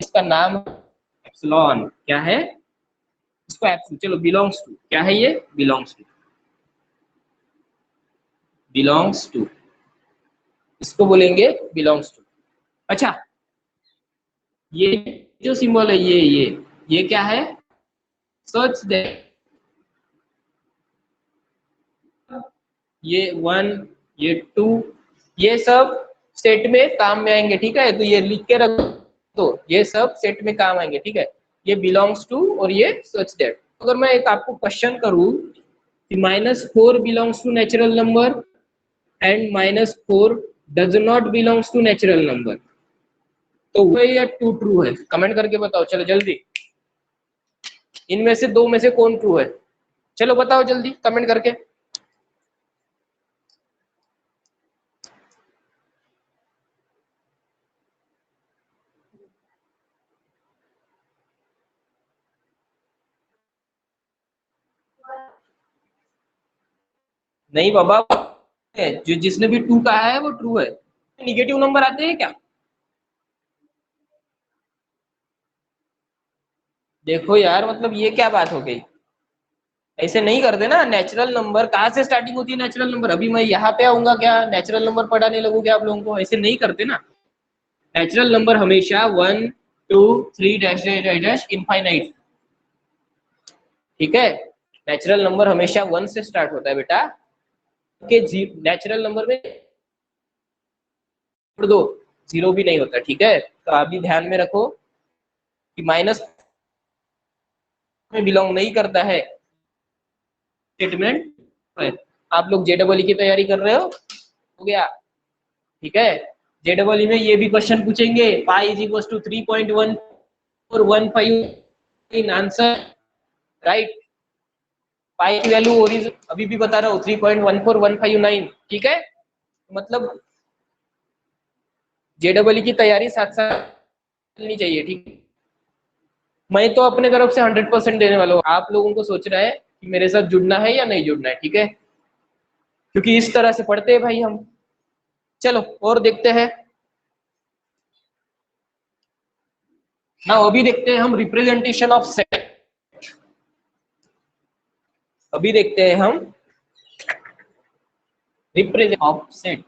इसका नाम एप्सिलॉन, क्या है, इसको एप्सिलॉन, चलो बिलोंग्स टू, क्या है ये, बिलोंग्स टू, बिलोंग्स टू, इसको बोलेंगे बिलोंग्स टू। अच्छा, ये जो सिंबल है, ये क्या है, सच दैट, ये वन, ये टू, ये सब सेट में काम में आएंगे, ठीक है। तो ये लिख के रख दो, ये सब सेट में काम आएंगे, ठीक है। ये बिलोंग्स टू और ये सच दैट। अगर मैं एक आपको क्वेश्चन करूं कि -4 belongs to natural number and -4 does not belongs to natural number, तो वो या टू ट्रू है, कमेंट करके बताओ, चलो जल्दी। इनमें से दो में से कौन ट्रू है, चलो बताओ जल्दी कमेंट करके। नहीं बाबा, जो जिसने भी टू कहा है वो ट्रू है। निगेटिव नंबर आते हैं क्या, देखो यार, मतलब ये क्या बात हो गई, ऐसे नहीं करते ना। नेचुरल नंबर कहाँ से स्टार्टिंग होती है, नेचुरल नंबर अभी मैं यहाँ पे आऊंगा क्या, नेचुरल नंबर पढ़ाने लगूँ क्या आप लोगों को, ऐसे नहीं करते ना। नेचुरल नंबर हमेशा 1 2 3 dash dash dash dash infinite, ठीक है। नेचुरल नंबर हमेशा 1 से स्टार्ट होता है बेटा, के नेचुरल नंबर में छोड़ दो, 0 भी नहीं होता, ठीक है। तो आप भी ध्यान में रखो कि माइनस में बिलोंग नहीं करता है स्टेटमेंट। आप लोग JEE की तैयारी कर रहे हो गया, ठीक है। JEE में ये भी क्वेश्चन पूछेंगे, pi is equal to 3.1415 in answer, right. Pi की वैल्यू ओरिजिन अभी भी बता रहा हूँ 3.14159, ठीक है। मतलब JEE की तैयारी साथ साथ चलनी चाहिए, ठीक है। मैं तो अपने तरफ से 100% देने वाला हूँ, आप लोगों को सोचना है कि मेरे साथ जुड़ना है या नहीं जुड़ना है, ठीक है, क्योंकि इस तरह से पढ़ते हैं भाई हम। चलो और देखते हैं ना, अभी देखते हैं हम रिप्रेजेंटेशन ऑफ सेट। अभी देखते हैं हम represent of set,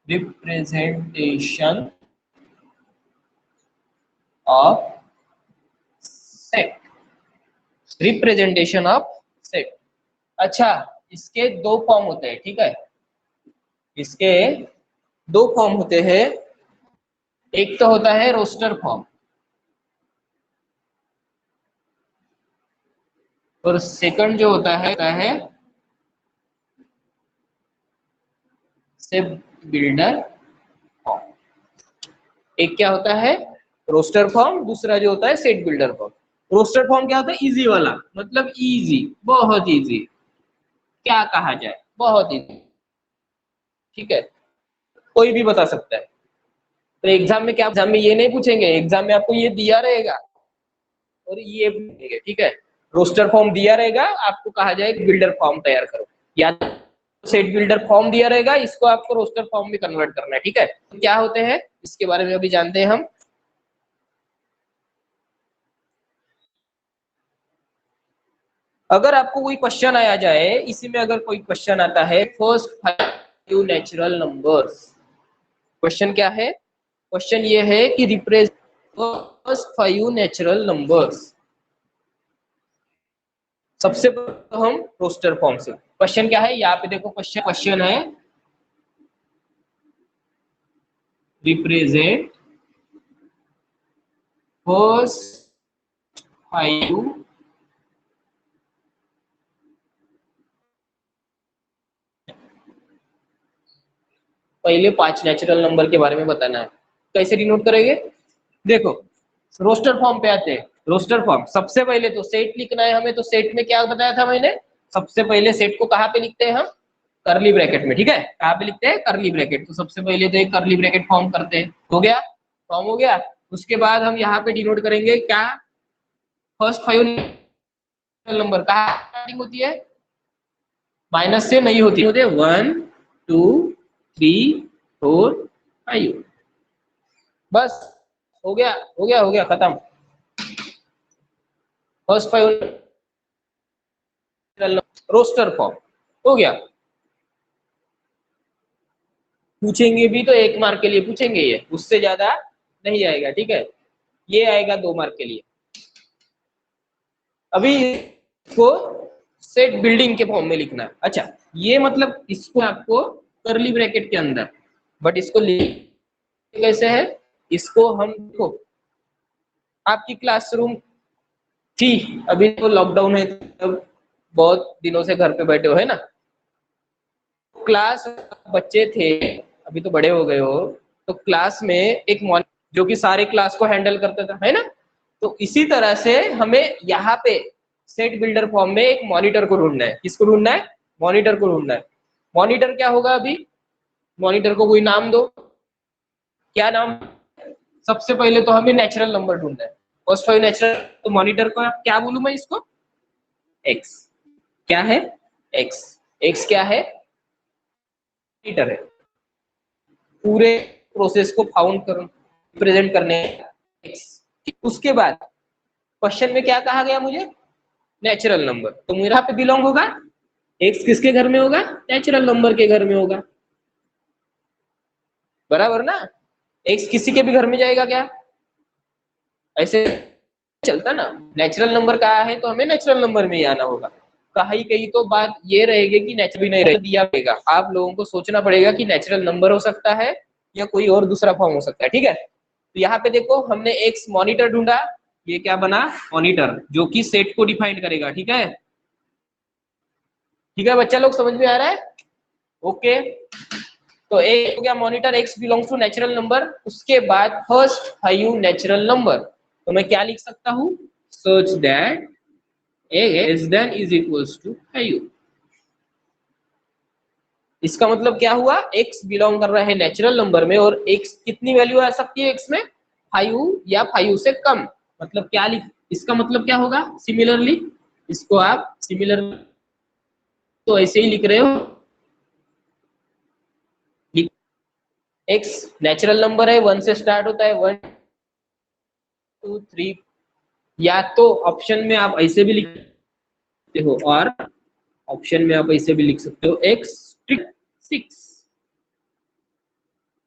representation of set, representation of set. अच्छा, इसके दो फॉर्म होते हैं, ठीक है, इसके दो फॉर्म होते हैं। एक तो होता है रोस्टर फॉर्म और सेकंड जो होता है सेट बिल्डर फॉर्म। एक क्या होता है रोस्टर फॉर्म, दूसरा जो होता है set builder form. Roster form क्या होता है, इजी वाला, मतलब इजी, बहुत इजी, क्या कहा जाए, बहुत इजी, ठीक है, कोई भी बता सकता है। तो एग्जाम में क्या, एग्जाम में ये नहीं पूछेंगे, एग्जाम में आपको ये दिया रहेगा और ये पूछेंगे, ठीक है, रोस्टर फॉर्म दिया रहेगा, आपको कहा जाएगा बिल्डर फॉर्म तैयार करो, या सेट बिल्डर फॉर्म दिया रहेगा, इसको आपको रोस्टर फॉर्म में कन्वर्ट करना है, ठीक है। तो क्या होते हैं इसके बारे में अभी जानते हैं हम। अगर आपको कोई क्वेश्चन आया जाए, इसी में अगर कोई क्वेश्चन आता है फर्स्ट 5 नेचुरल नंबर्स, क्वेश्चन क्या है, क्वेश्चन ये है कि रिप्रेजेंट फर्स्ट 5 नेचुरल नंबर्स। सबसे पहले तो हम रोस्टर फॉर्म से, क्वेश्चन क्या है, यहाँ पे देखो क्वेश्चन है रिप्रेजेंट फर्स्ट 5 पहले 5 नेचुरल नंबर के बारे में बताना है। कैसे डिनोट करेंगे, देखो रोस्टर फॉर्म पे आते हैं। रोस्टर फॉर्म सबसे पहले तो सेट लिखना है हमें, तो सेट में क्या बताया था मैंने, सबसे पहले सेट को कहाँ पे लिखते हैं हम, करली ब्रैकेट में, ठीक है, कहाँ पे लिखते हैं, करली ब्रैकेट। तो सबसे पहले तो एक करली ब्रैकेट फॉर्म करते हैं, हो गया, फॉर्म हो गया। उसके बाद हम यहाँ पे डिनोट करेंगे क्या, फर्स्ट 5 नंबर कहाँ स्टार्टिंग होती है, माइनस से नहीं होती, होते 1 2 3 4 5, बस हो गया, हो गया, हो गया, खत्म। फर्स्ट 5 रोस्टर फॉर्म हो गया। पूछेंगे भी तो 1 मार्क के लिए पूछेंगे, ये उससे ज्यादा नहीं आएगा, ठीक है, ये आएगा 2 मार्क के लिए। अभी इसको सेट बिल्डिंग के फॉर्म में लिखना है। अच्छा, ये मतलब इसको आपको करली ब्रैकेट के अंदर, बट इसको कैसे है, इसको हम देखो, आपकी क्लासरूम थी, अभी तो लॉकडाउन है, तब बहुत दिनों से घर पे बैठे हो, है ना, क्लास बच्चे थे, अभी तो बड़े हो गए हो, तो क्लास में एक जो कि सारे क्लास को हैंडल करता था, है ना, तो इसी तरह से हमें यहाँ पे सेट बिल्डर फॉर्म में एक मॉनिटर को ढूंढना है। किसको ढूंढना है, मॉनिटर को ढूंढना है। मॉनिटर क्या होगा, अभी मॉनिटर को कोई नाम दो, क्या नाम, सबसे पहले तो हमें नेचुरल नंबर ढूंढना है, फर्स्ट 5 नेचुरल, तो मॉनिटर को क्या बोलूं मैं इसको, एक्स, क्या है, एक्स, एक्स क्या है, मॉनिटर है, पूरे प्रोसेस को फाउंड कर प्रेजेंट करने एक्स। उसके बाद क्वेश्चन में क्या कहा गया मुझे, नेचुरल नंबर, तो मेरा पे बिलोंग होगा, एक्स किसके घर में होगा, नेचुरल नंबर के घर में होगा, बराबर ना, एक्स किसी के भी घर में जाएगा क्या, ऐसे चलता ना, नेचुरल नंबर कहा है तो हमें नेचुरल नंबर में ही आना होगा। कहीं तो बात ये रहेगी कि नेचुरल भी नहीं रहेगा, दिया पड़ेगा, आप लोगों को सोचना पड़ेगा कि नेचुरल नंबर हो सकता है या कोई और दूसरा फॉर्म हो सकता है, ठीक है। तो यहाँ पे देखो हमने एक्स मॉनिटर ढूंढा, ये क्या बना, मॉनिटर, जो कि सेट को डिफाइन करेगा, ठीक है, ठीक है, बच्चा लोग समझ में आ रहा है, ओके। तो एक हो गया monitor, x belongs to natural number. उसके बाद फर्स्ट 5 नेचुरल नंबर, तो मैं क्या लिख सकता हूँ, such that a less than is equals to 5। इसका मतलब क्या हुआ, x बिलोंग कर रहा है नेचुरल नंबर में, और x कितनी वैल्यू आ सकती है x में, 5 या 5 से कम, मतलब क्या लिख, इसका मतलब क्या होगा, सिमिलरली, इसको आप सिमिलर तो ऐसे ही लिख रहे हो, एक्स नेचुरल नंबर है, 1 से स्टार्ट होता है, 1 2 3, या तो ऑप्शन में आप ऐसे भी लिख सकते हो और ऑप्शन में आप ऐसे भी लिख सकते हो एक्स 6,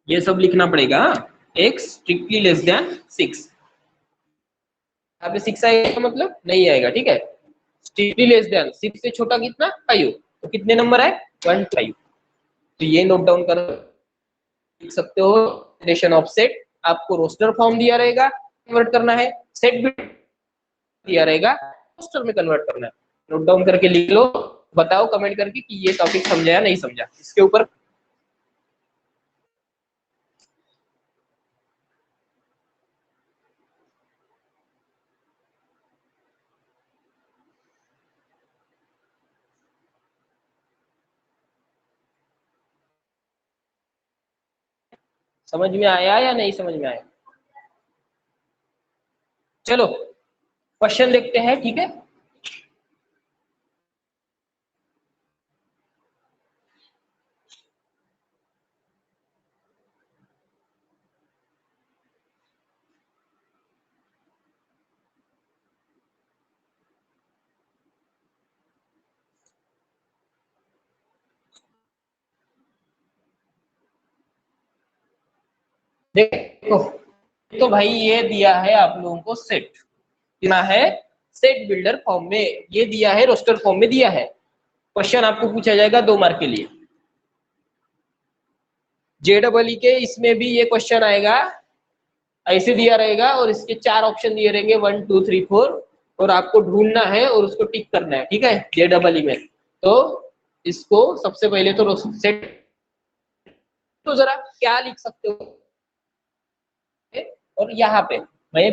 ये सब लिखना पड़ेगा, एक्स स्ट्रिक्टली लेस देन 6, यहाँ पे 6 आएगा मतलब नहीं आएगा, ठीक है, स्ट्रिक्टली लेस देन 6 से छोटा कितना 5, तो कितने नंबर है 1 5, तो ये नोट डाउन कर लिख सकते हो। डेफिनेशन ऑफ सेट आपको रोस्टर फॉर्म दिया रहेगा, कन्वर्ट करना है, सेट भी दिया रहेगा, रोस्टर में कन्वर्ट करना है, नोट डाउन करके लिख लो, बताओ कमेंट करके कि ये टॉपिक समझा या नहीं समझा, इसके ऊपर समझ में आया या नहीं समझ में आया। चलो क्वेश्चन देखते हैं, ठीक है। देखो तो भाई ये दिया है आप लोगों को सेट, दिया है सेट बिल्डर फॉर्म में, ये दिया है रोस्टर फॉर्म में दिया है, क्वेश्चन आपको पूछा जाएगा 2 मार्क के लिए, JEE के इसमें भी ये क्वेश्चन आएगा, ऐसे दिया रहेगा और इसके 4 ऑप्शन दिए रहेंगे 1 2 3 4, और आपको ढूंढना है और उसको टिक करना है, ठीक है, JEE में। तो इसको सबसे पहले तो सेट, तो जरा क्या लिख सकते हो, और यहाँ पे मैं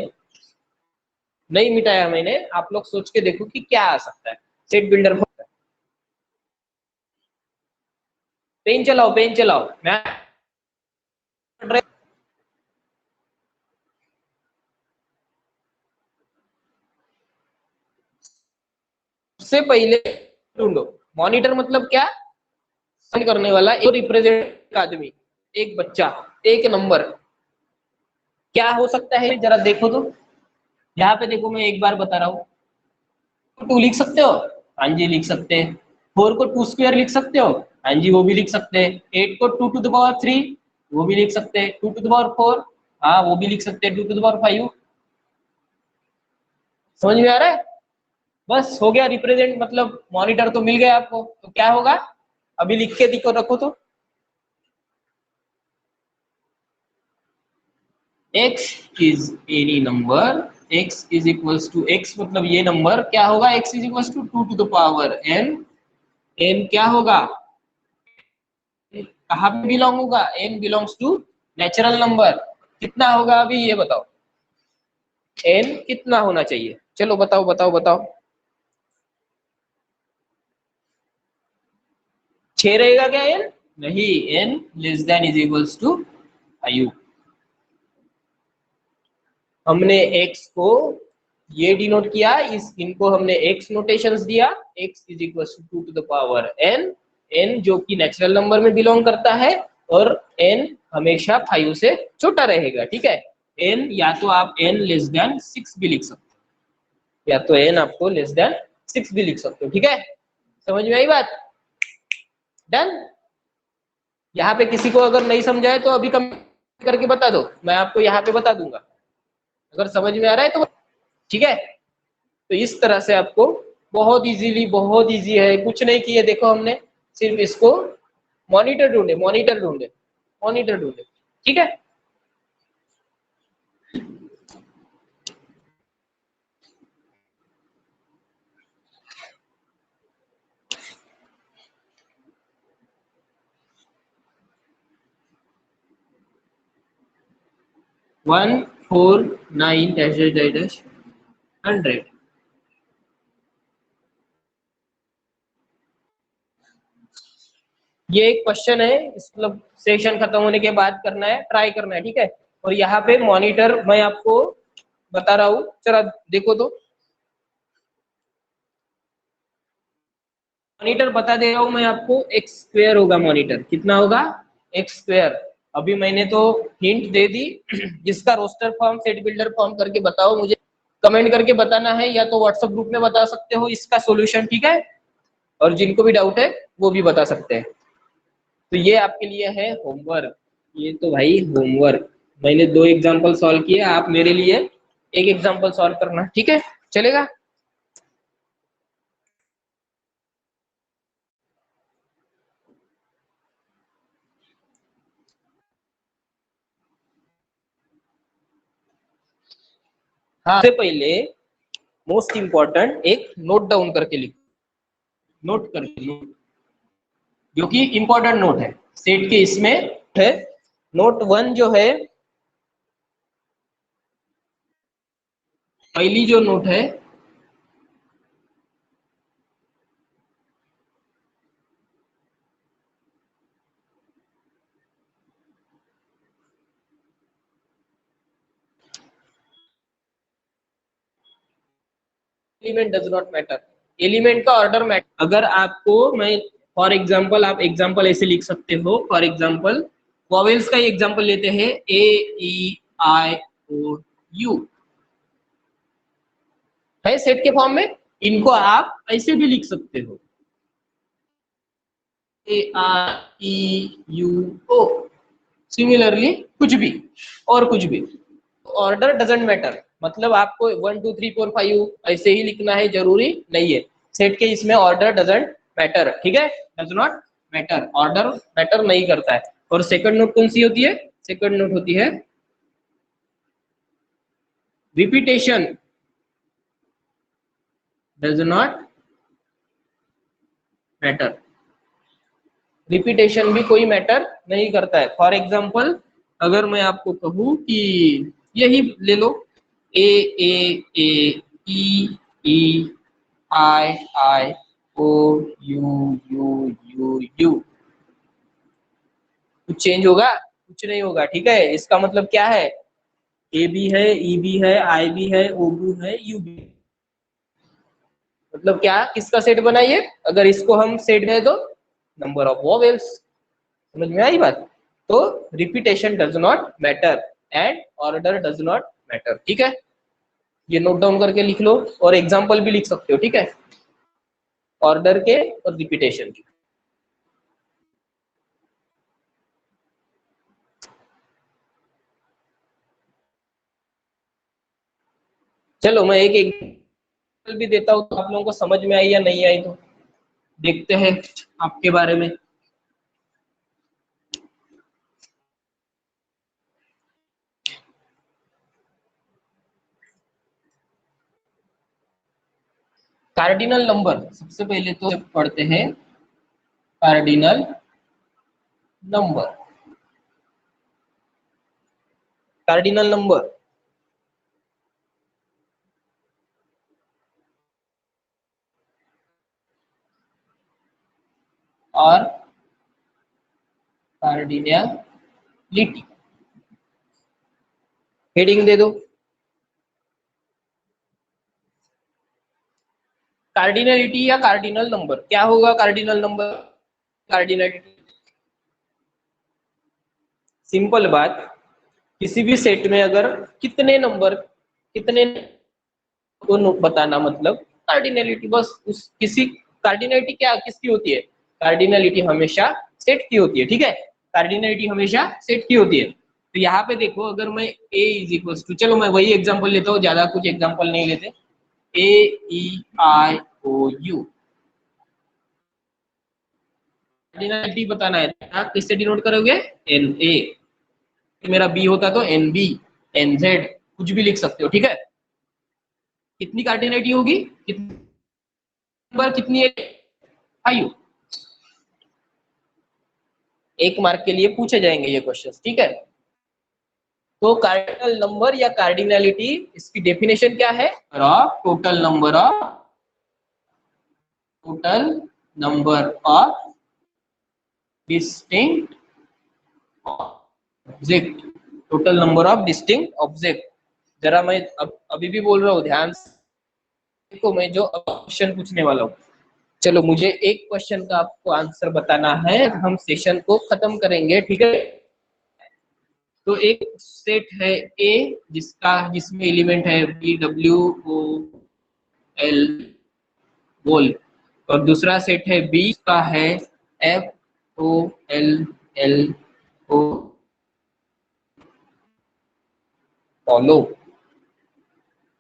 नहीं मिटाया मैंने, आप लोग सोच के देखो कि क्या आ सकता है सेट बिल्डर। पेन चलाओ, पेन चलाओ, मैं सबसे पहले ढूंढो, मॉनिटर मतलब क्या, करने वाला एक रिप्रेजेंट आदमी, एक बच्चा, एक नंबर, क्या हो सकता है जरा देखो तो, यहाँ पे देखो मैं एक बार बता रहा हूँ, 2 लिख सकते हो, हाँ जी लिख सकते हैं, 4 को 2 स्क्वायर लिख सकते हो, हाँ जी वो भी लिख सकते हैं, 8 को 2 टू द पावर 3 वो भी लिख सकते हैं, 2 टू द पावर 4 हाँ वो भी लिख सकते हैं, 2 टू द पावर 5, समझ में आ रहा है, बस हो गया रिप्रेजेंट, मतलब मॉनिटर तो मिल गया आपको, तो क्या होगा अभी लिख के दिखो, रखो तो, x is any number, x is equals to x मतलब ये नंबर क्या होगा, x is equals to 2 to the power n, n क्या होगा, कहाँ पे बिलोंग होगा, n belongs to natural number, कितना होगा अभी ये बताओ, n कितना होना चाहिए, चलो बताओ बताओ बताओ, 6 रहेगा क्या n, नहीं, n less than is equals to 5, हमने x को ये डिनोट किया, इस इनको हमने x नोटेशंस दिया, x is equal to 2 to the power n, n जो कि नेचुरल नंबर में बिलोंग करता है, और n हमेशा 5 से छोटा रहेगा, ठीक है, n या तो आप n लेस देन 6 भी लिख सकते हो, या तो n आपको लेस देन 6 भी लिख सकते हो, ठीक है, समझ में आई बात, डन। यहाँ पे किसी को अगर नहीं समझा है तो अभी कम करके बता दो, मैं आपको यहाँ पे बता दूंगा, अगर समझ में आ रहा है तो ठीक है। तो इस तरह से आपको बहुत इजीली, बहुत इजी है, कुछ नहीं किए, देखो हमने सिर्फ इसको मॉनिटर ढूंढे, मॉनिटर ढूंढे, मॉनिटर ढूंढे, ठीक है। वन 4 9 डैश डैश डैश 100, ये एक क्वेश्चन है, मतलब सेशन खत्म होने के बाद करना है, ट्राई करना है, ठीक है। और यहाँ पे मॉनिटर मैं आपको बता रहा हूँ, जरा देखो तो मॉनिटर बता दे रहा हूँ मैं आपको, एक्स स्क्वायर होगा मॉनिटर, कितना होगा एक्स स्क्वायर। अभी मैंने तो हिंट दे दी। जिसका roster form set builder form करके बताओ, मुझे कमेंट करके बताना है, या तो व्हाट्सएप ग्रुप में बता सकते हो इसका सॉल्यूशन, ठीक है। और जिनको भी डाउट है वो भी बता सकते हैं। तो ये आपके लिए है होमवर्क, ये तो भाई होमवर्क, मैंने 2 एग्जांपल सॉल्व किए, आप मेरे लिए 1 एग्जांपल सॉल्व करना, ठीक है, चलेगा। हाँ, सबसे पहले मोस्ट इंपॉर्टेंट एक नोट डाउन करके लिखो, नोट करके लो, जो कि इंपॉर्टेंट नोट है सेट के, इसमें है नोट 1 जो है, पहली जो नोट है element does not matter, element का ऑर्डर मैटर। अगर आपको मैं फॉर एग्जांपल, आप एग्जांपल ऐसे लिख सकते हो, फॉर एग्जांपल वॉवेल्स का ही एग्जांपल लेते हैं, A E I O U है सेट के फॉर्म में, इनको आप ऐसे भी लिख सकते हो, A R E U O, similarly कुछ भी और कुछ भी। ऑर्डर डजंट मैटर, मतलब आपको 1 2 3 4 5 ऐसे ही लिखना है जरूरी नहीं है सेट के, इसमें ऑर्डर डजंट मैटर, ठीक है, does not matter, order matter नहीं करता है। और सेकंड नोट कौन सी होती है, सेकंड नोट होती है repetition does not matter, repetition भी कोई मैटर नहीं करता है। फॉर एग्जाम्पल अगर मैं आपको कहूँ कि यही ले लो, ए ए ए ई ई आई आई O you you you you, कुछ चेंज होगा, कुछ नहीं होगा, ठीक है। इसका मतलब क्या है, ए भी है, ई भी है, आई भी है, ओ भी है, यू भी है। मतलब क्या, किसका सेट बनाइए, अगर इसको हम सेट दे दो, नंबर ऑफ वोवेल्स, समझ में आई बात। तो repetition does not matter and order does not matter, ठीक है। ये नोट डाउन करके लिख लो, और एग्जांपल भी लिख सकते हो, ठीक है, ऑर्डर के और रिपीटेशन के। चलो मैं एक एग्जांपल भी देता हूँ, तो आप लोगों को समझ में आई या नहीं आई, तो देखते हैं आपके बारे में। कार्डिनल नंबर, सबसे पहले तो पढ़ते हैं कार्डिनल नंबर। कार्डिनल नंबर और कार्डिनलिटी, हेडिंग दे दो। कार्डिनलिटी या कार्डिनल नंबर, क्या होगा कार्डिनल नंबर, कार्डिनलिटी, सिंपल बात, किसी भी सेट में अगर कितने नंबर, कितने को बताना, मतलब कार्डिनलिटी, बस उस किसी, कार्डिनलिटी क्या किसकी होती है, कार्डिनलिटी हमेशा सेट की होती है, ठीक है, कार्डिनलिटी हमेशा सेट की होती है। तो यहाँ पे देखो, अगर मैं a इज इक्वल टू, चलो मैं वही एग्जांपल लेता हूँ, ज्यादा कुछ एग्जांपल नहीं लेते, ए E I O you, cardinality बताना है, आप किससे डिनोट करोगे, एन ए, मेरा बी होता तो एन बी, एन जेड, कुछ भी लिख सकते हो, ठीक है। कितनी कार्डिनलिटी होगी, कितनी नंबर, कितनी है, 5, 1 मार्क के लिए पूछे जाएंगे ये क्वेश्चंस, ठीक है। तो कार्डिनल नंबर या कार्डिनलिटी, इसकी डेफिनेशन क्या है, of total number of distinct object total number of distinct object. जरा मैं अभी भी बोल रहा हूँ, ध्यान से देखो, मैं जो क्वेश्चन पूछने वाला हूँ। चलो मुझे एक क्वेश्चन का आपको आंसर बताना है, हम सेशन को खत्म करेंगे, ठीक है। तो एक सेट है ए जिसमें एलिमेंट है बी डब्ल्यू ओ एल बोल, और दूसरा सेट है बी का है F O L L O follow.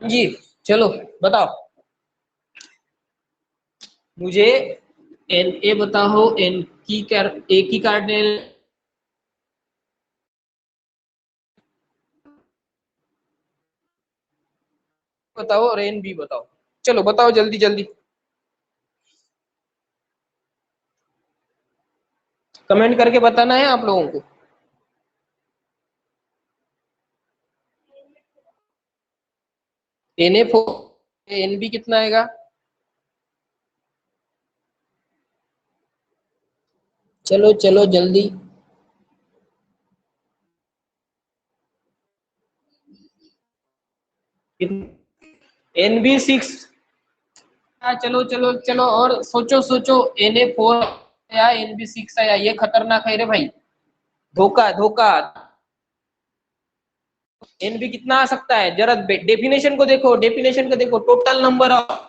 जी चलो बताओ मुझे, एन ए बताओ, एन की ए की कार्डिनल बताओ और एन बी बताओ। चलो बताओ जल्दी जल्दी, कमेंट करके बताना है आप लोगों को। N A four n B कितना आएगा? चलो चलो जल्दी। N B six. चलो चलो चलो और सोचो सोचो, एन ए फोर आया एन बी सिक्स आया, ये खतरनाक है रे भाई, धोखा धोखा। एन बी कितना आ सकता है, जरा डेफिनेशन को देखो, डेफिनेशन को देखो, टोटल नंबर ऑफ,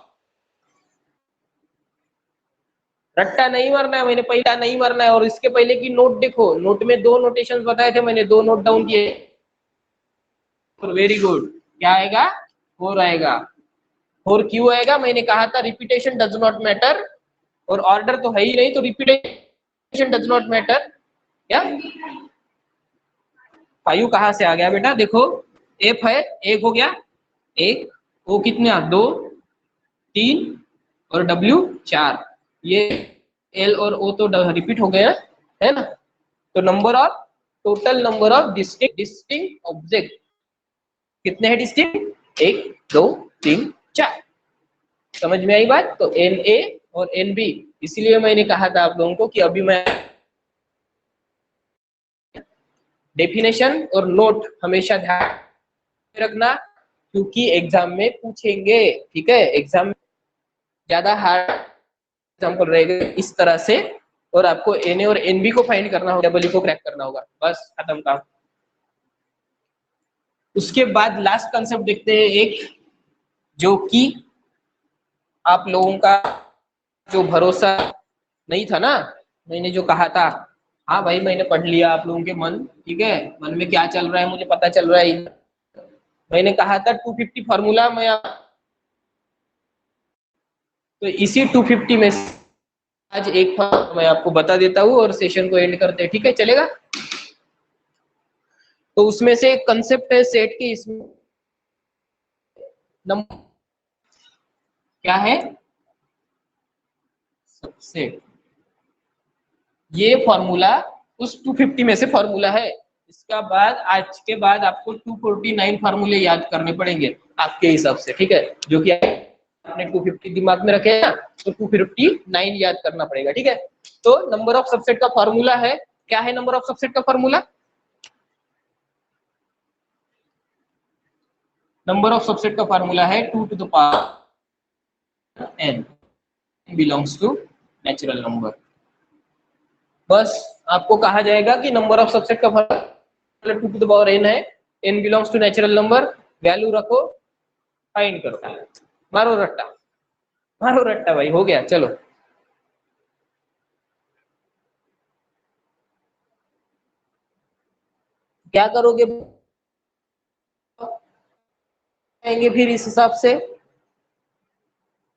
रट्टा नहीं मारना है, मैंने पहला नहीं मारना है। और इसके पहले की नोट देखो, नोट में दो नोटेशन बताए थे मैंने, दो नोट डाउन किए। वेरी गुड, क्या आएगा? फोर आएगा। फोर क्यों आएगा? मैंने कहा था रिपीटेशन डज नॉट मैटर, और ऑर्डर तो है ही नहीं, तो रिपीटेशन डज नॉट मैटर। क्या फाइव कहाँ से आ गया बेटा? देखो एफ है, एक हो गया, एक, ओ कितने, दो, तीन, और डब्ल्यू चार, ये एल और ओ तो रिपीट हो गया है ना। तो number of, total number of distinct object कितने हैं डिस्टिंक्ट? एक, दो, तीन, चार। समझ में आई बात? तो एन ए और एन बी, इसीलिए मैंने कहा था आप लोगों को कि अभी मैं डेफिनेशन और नोट हमेशा ध्यान में रखना, क्योंकि एग्जाम में पूछेंगे, ठीक है। एग्जाम में ज्यादा हार्ड एग्जाम्पल रहेगा इस तरह से, और आपको एन ए और एन बी को फाइंड करना होगा, डबल को क्रैक करना होगा, बस खत्म काम। उसके बाद लास्ट कंसेप्ट देखते हैं एक, जो कि आप लोगों का जो भरोसा नहीं था ना, मैंने जो कहा था, हाँ भाई मैंने पढ़ लिया आप लोगों के मन, ठीक है, मन में क्या चल रहा है मुझे पता चल रहा है। मैंने कहा था 250 फार्मूला मैं तो इसी 250 में आज एक मैं आपको बता देता हूँ और सेशन को एंड करते हैं, ठीक है, चलेगा? तो उसमें से एक कंसेप्ट है सेट की, इसमें नंबर क्या है? सेट। ये फॉर्मूला उस 250 में से फॉर्मूला है। इसका बाद आज के बाद आपको 249 फार्मूले याद करने पड़ेंगे आपके हिसाब से, ठीक है, जो कि आपने 250 दिमाग में रखे ना, तो 259 याद करना पड़ेगा, ठीक है। तो नंबर ऑफ सबसेट का फॉर्मूला है, क्या है नंबर ऑफ सबसेट का फॉर्मूला? नंबर ऑफ सबसेट का फॉर्मूला है 2 to the power n belongs to natural number. बस आपको कहा जाएगा कि नंबर ऑफ सबसेट का formula 2 to the power n है, n belongs to natural number, value रखो, फाइंड करो, मारो रट्टा, मारो रट्टा भाई, हो गया। चलो क्या करोगे, आएंगे फिर इस हिसाब से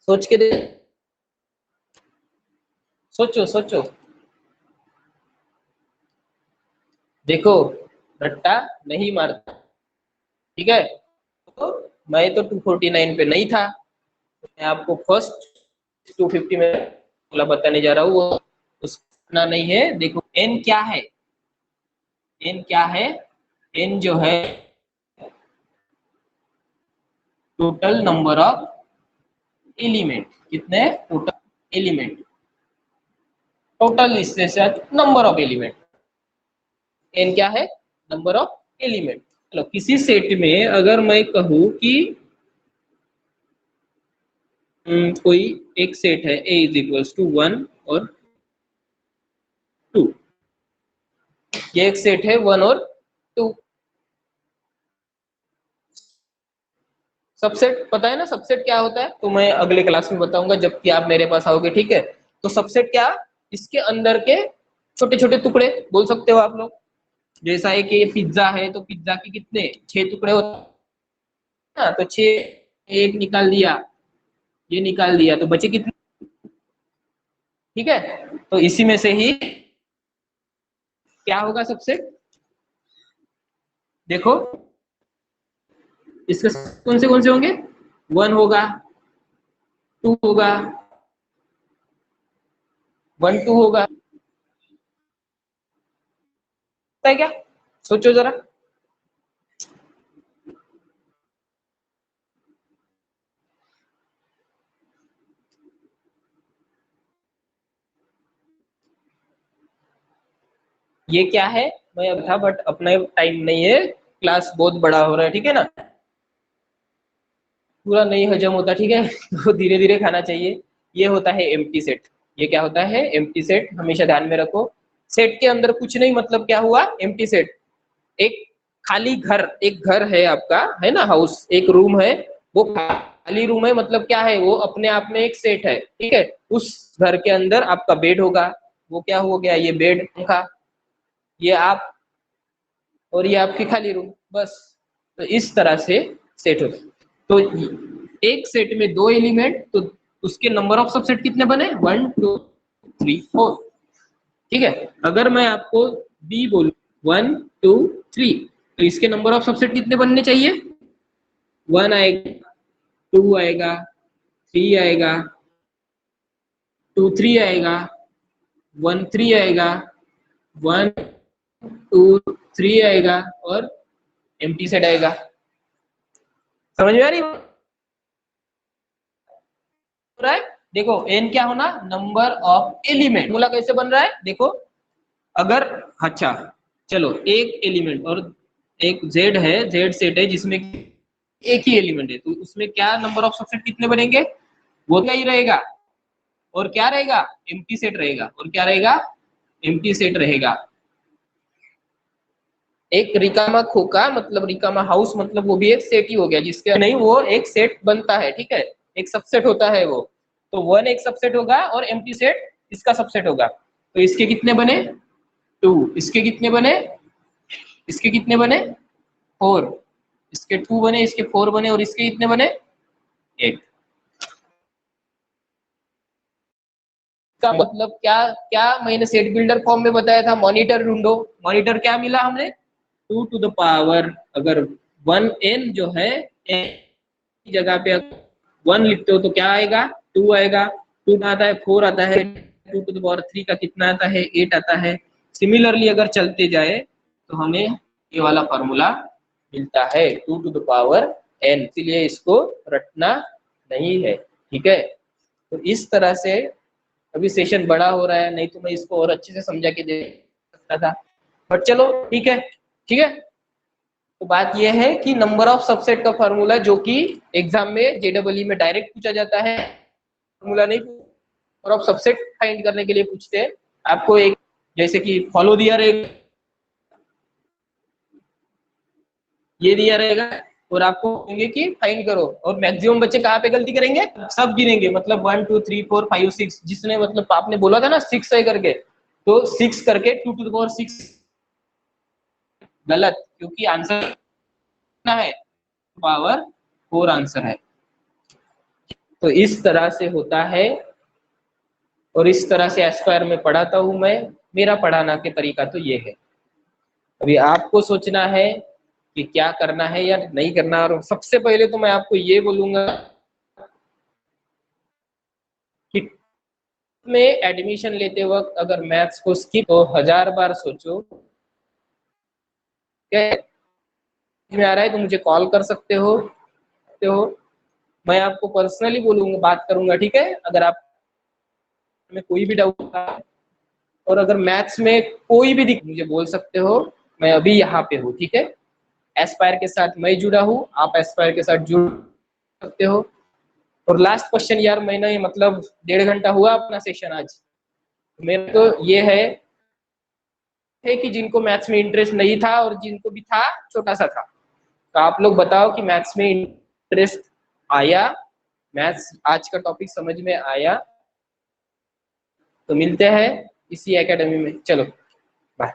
सोच के दे, सोचो सोचो, देखो रट्टा नहीं मारता, ठीक है। तो मैं तो 249 पे नहीं था, मैं आपको फर्स्ट 250 में वाला बताने जा रहा हूँ, वो उसका नहीं है। देखो एन क्या है, एन क्या है? एन जो है टोटल नंबर ऑफ एलिमेंट, कितने टोटल एलिमेंट, टोटल इससे नंबर ऑफ एलिमेंट, एन क्या है? Number of element. चलो किसी सेट में अगर मैं कहूँ कि कोई एक सेट है A इज इक्वल्स टू 1 और 2, ये एक सेट है 1 और 2। सबसेट पता है ना सबसेट क्या होता है, तो मैं अगले क्लास में बताऊंगा जबकि आप मेरे पास आओगे, ठीक है। तो सबसेट क्या, इसके अंदर के छोटे छोटे टुकड़े बोल सकते हो आप लोग। जैसा है कि ये पिज्जा है तो पिज्जा के कितने 6 टुकड़े होते हैं ना, तो 6, एक निकाल दिया, ये निकाल दिया, तो बचे कितने, ठीक है। तो इसी में से ही क्या होगा सबसेट, देखो इसके कौन से होंगे, 1 होगा, 2 होगा, 1 2 होगा, पता है क्या, सोचो जरा। ये क्या है, मैं अब था बट अपना टाइम नहीं है, क्लास बहुत बड़ा हो रहा है, ठीक है ना, पूरा नहीं हजम होता, ठीक है। तो धीरे धीरे खाना चाहिए। ये होता है एम्प्टी सेट, ये क्या होता है एम्प्टी सेट, हमेशा ध्यान में रखो। सेट के अंदर कुछ नहीं, मतलब क्या हुआ एम्प्टी सेट, एक खाली घर, एक घर है आपका, है ना, हाउस, एक रूम है, वो खाली रूम है, मतलब क्या है, वो अपने आप में एक सेट है, ठीक है। उस घर के अंदर आपका बेड होगा, वो क्या हो गया, ये बेड था, ये आप, और ये आपकी खाली रूम, बस। तो इस तरह से सेट होता है। तो एक सेट में 2 एलिमेंट, तो उसके नंबर ऑफ सबसेट कितने बने, 1 2 3 4, ठीक है। अगर मैं आपको बी बोलूं 1 2 3, तो इसके नंबर ऑफ सबसेट कितने बनने चाहिए, 1 आएगा, 2 आएगा, 3 आएगा, 2 3 आएगा, 1 3 आएगा, 1 2 3 आएगा, और एम्प्टी सेट आएगा। समझ में आ रही रहा है, देखो एन क्या होना, नंबर ऑफ एलिमेंट, फॉर्मूला कैसे बन रहा है देखो, अगर, अच्छा चलो एक एलिमेंट और एक जेड है, जेड सेट है जिसमें एक ही एलिमेंट है, तो उसमें क्या नंबर ऑफ सबसेट कितने बनेंगे, वो क्या ही रहेगा, और क्या रहेगा एम्प्टी सेट रहेगा, और क्या रहेगा एम्प्टी सेट रहेगा। एक रिकामा खोखा मतलब रिकामा हाउस, मतलब वो भी एक सेट ही हो गया, जिसके नहीं वो एक सेट बनता है, ठीक है, एक सबसेट होता है वो। तो 1 एक सबसेट होगा और एम्प्टी सेट इसका सबसेट होगा, तो इसके कितने बने 2, इसके कितने बने, इसके कितने बने 4, इसके 2 बने, इसके 4 बने, और इसके कितने बने 8। का मतलब क्या, क्या मैंने सेट बिल्डर फॉर्म में बताया था, मॉनिटर ढूंढो, मॉनिटर क्या मिला हमने 2 टू द पावर, अगर 1 n जो है n की जगह पे 1 लिखते हो तो क्या आएगा 2 आएगा, 2 आता है 4 आता है, 2 टू द पावर 3 का कितना आता है 8 आता है। सिमिलरली अगर चलते जाए तो हमें ये वाला फॉर्मूला मिलता है 2 टू द पावर n, इसीलिए इसको रटना नहीं है, ठीक है। तो इस तरह से, अभी सेशन बड़ा हो रहा है, नहीं तो मैं इसको और अच्छे से समझा के दे सकता था, बट चलो ठीक है, ठीक है। तो बात यह है कि नंबर ऑफ सबसेट का फार्मूला, जो कि एग्जाम में जेडबलई में डायरेक्ट पूछा जाता है, फार्मूला नहीं, नंबर ऑफ सबसेट फाइंड करने के लिए पूछते हैं आपको, एक जैसे कि फॉलो दिया रहेगा, ये दिया रहेगा, और आपको कहेंगे कि फाइंड करो, और मैक्सिमम बच्चे कहाँ पे गलती करेंगे, सब गिनेंगे, मतलब 1 2 3 4 5 6, जिसने मतलब आपने बोला था ना 6 है करके, तो 6 करके 2 टू द पावर 6 गलत, क्योंकि आंसर कितना है पावर 4 आंसर है। तो इस तरह से होता है, और इस तरह से एस्पायर में पढ़ाता हूं मैं, मेरा पढ़ाना के तरीका तो ये है। अभी आपको सोचना है कि क्या करना है या नहीं करना, और सबसे पहले तो मैं आपको ये बोलूंगा कि में एडमिशन लेते वक्त अगर मैथ्स को स्किप तो 1000 बार सोचो, क्या में आ रहा है तो मुझे कॉल कर सकते हो, मैं आपको पर्सनली बोलूंगा, बात करूंगा, ठीक है। अगर आप में कोई भी डाउट था, और अगर मैथ्स में कोई भी दिक्कत मुझे बोल सकते हो, मैं अभी यहाँ पे हूँ, ठीक है। एस्पायर के साथ मैं जुड़ा हूँ, आप एस्पायर के साथ जुड़ सकते हो। और लास्ट क्वेश्चन यार, मैंने मतलब 1.5 घंटा हुआ अपना सेशन आज। मेरे तो ये है कि जिनको मैथ्स में इंटरेस्ट नहीं था और जिनको भी था छोटा सा था, तो आप लोग बताओ कि मैथ्स में इंटरेस्ट आया, मैथ्स आज का टॉपिक समझ में आया। तो मिलते हैं इसी एकेडमी में, चलो बाय।